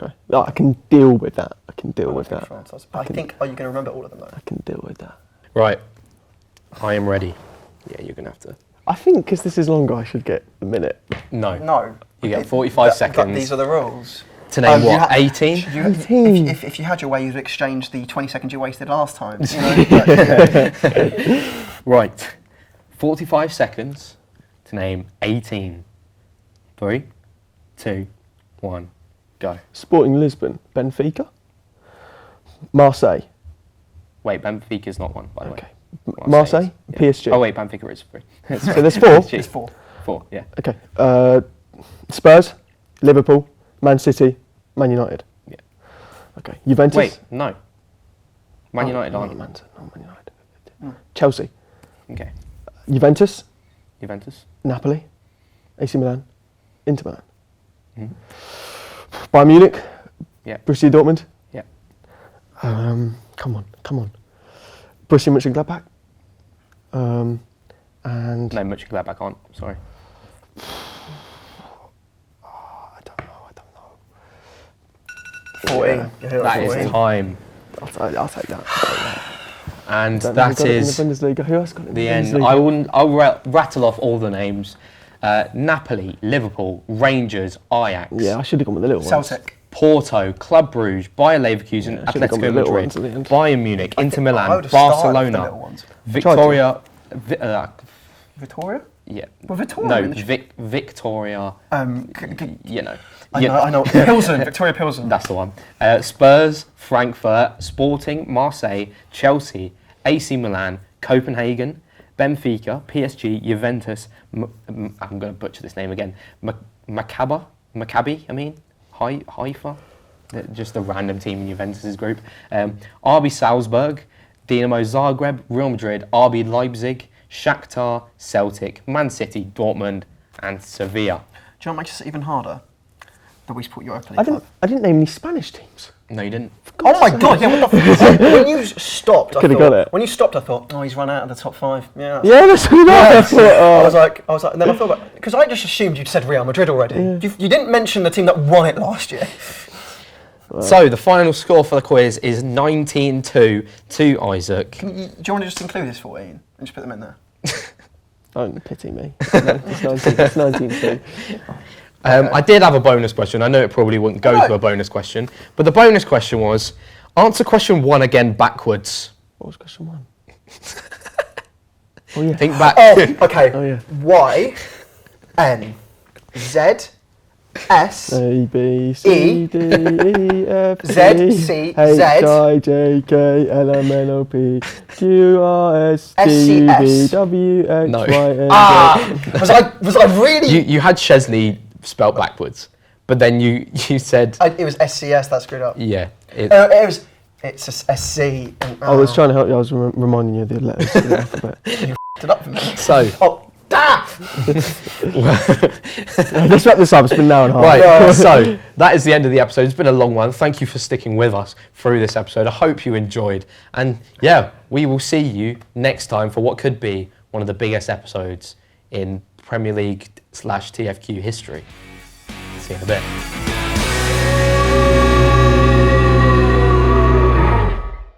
Okay. No, I can deal with that. I can deal I don't with think that. France does. I think. Are you going to remember all of them though? I can deal with that. Right. I am ready. Yeah, you're gonna have to. I think because this is longer, I should get a minute. No. No. You get 45 seconds. These are the rules. To name You what? ha- 18. 18. If you had your way, you'd exchange the 20 seconds you wasted last time. You know? Right. 45 seconds to name 18. 3, 2, 1, go. Sporting Lisbon, Benfica, Marseille. Wait, Benfica's not one, by the Okay. way. Marseille, Yeah. PSG. Oh wait, Benfica is 3. So there's 4. It's 4. 4, yeah. Okay. Spurs, Liverpool, Man City, Man United. Yeah. Okay. Juventus. Wait, no. Man Oh, United not aren't. Man United. Chelsea, Okay. Juventus, Juventus. Napoli, AC Milan, Inter Milan. Mhm. Bayern Munich, Yeah. Borussia Dortmund. Yeah. Come on. Borussia Mönchengladbach. And No, Mönchengladbach aren't. Sorry. I don't know. 14. That is time. I'll take that. And Don't know who that got it is in the Bundesliga. Who else got it in the the end. Bundesliga? I'll rattle off all the names. Napoli, Liverpool, Rangers, Ajax, Yeah, I should have gone with the little ones. Celtic. Porto, Club Brugge, Bayer Leverkusen, Yeah, I should've gone Atletico with the little Madrid, ones at the end. Bayern Munich, Inter I Milan, would have started with the Barcelona, little ones. Victoria. Victoria? Yeah. Well, Victoria. No, isn't she? Victoria. I know. I know. Pilsen. Victoria Pilsen. That's the one. Spurs, Frankfurt, Sporting, Marseille, Chelsea, AC Milan, Copenhagen, Benfica, PSG, Juventus. I'm going to butcher this name again. Maccabi. I mean, Haifa. Just a random team in Juventus's group. RB Salzburg, Dinamo Zagreb, Real Madrid, RB Leipzig, Shakhtar, Celtic, Man City, Dortmund, and Sevilla. Do you know what makes this even harder? That we support Europa League. I didn't name any Spanish teams. No, you didn't. For Oh my god! Yeah, what the fuck? When you stopped, Could've got it. When you stopped, I thought, oh, he's run out of the top 5. Yeah. Yeah, that's what I thought. I was like, and then I thought about, because I just assumed you'd said Real Madrid already. You didn't mention the team that won it last year. So the final score for the quiz is 19-2 to Isaac. Do you want to just include his 14 and just put them in there? Don't pity me. It's 19-2. I did have a bonus question. I know it probably wouldn't go to a bonus question, but the bonus question was, answer question 1 again backwards. What was question 1? Oh yeah. Think back. Oh, okay. Oh yeah. Y, N, Z, S, A B C D E F G Z, C, H Z. I J K L M N O P Q R S T U V W X No. Y and Z. Ah! Was I really? You had Chesney spelt backwards, but then you said It was SCS that screwed up. yeah. It's a SC. And, I was trying to help you. I was reminding you of the letters of the alphabet. You f***ed it up for me. So Oh, damn! Let's wrap this up. It's been an hour and a half. right. So that is the end of the episode. It's been a long one. Thank you for sticking with us through this episode. I hope you enjoyed, and yeah, we will see you next time for what could be one of the biggest episodes in Premier League /TFQ history. See you in a bit.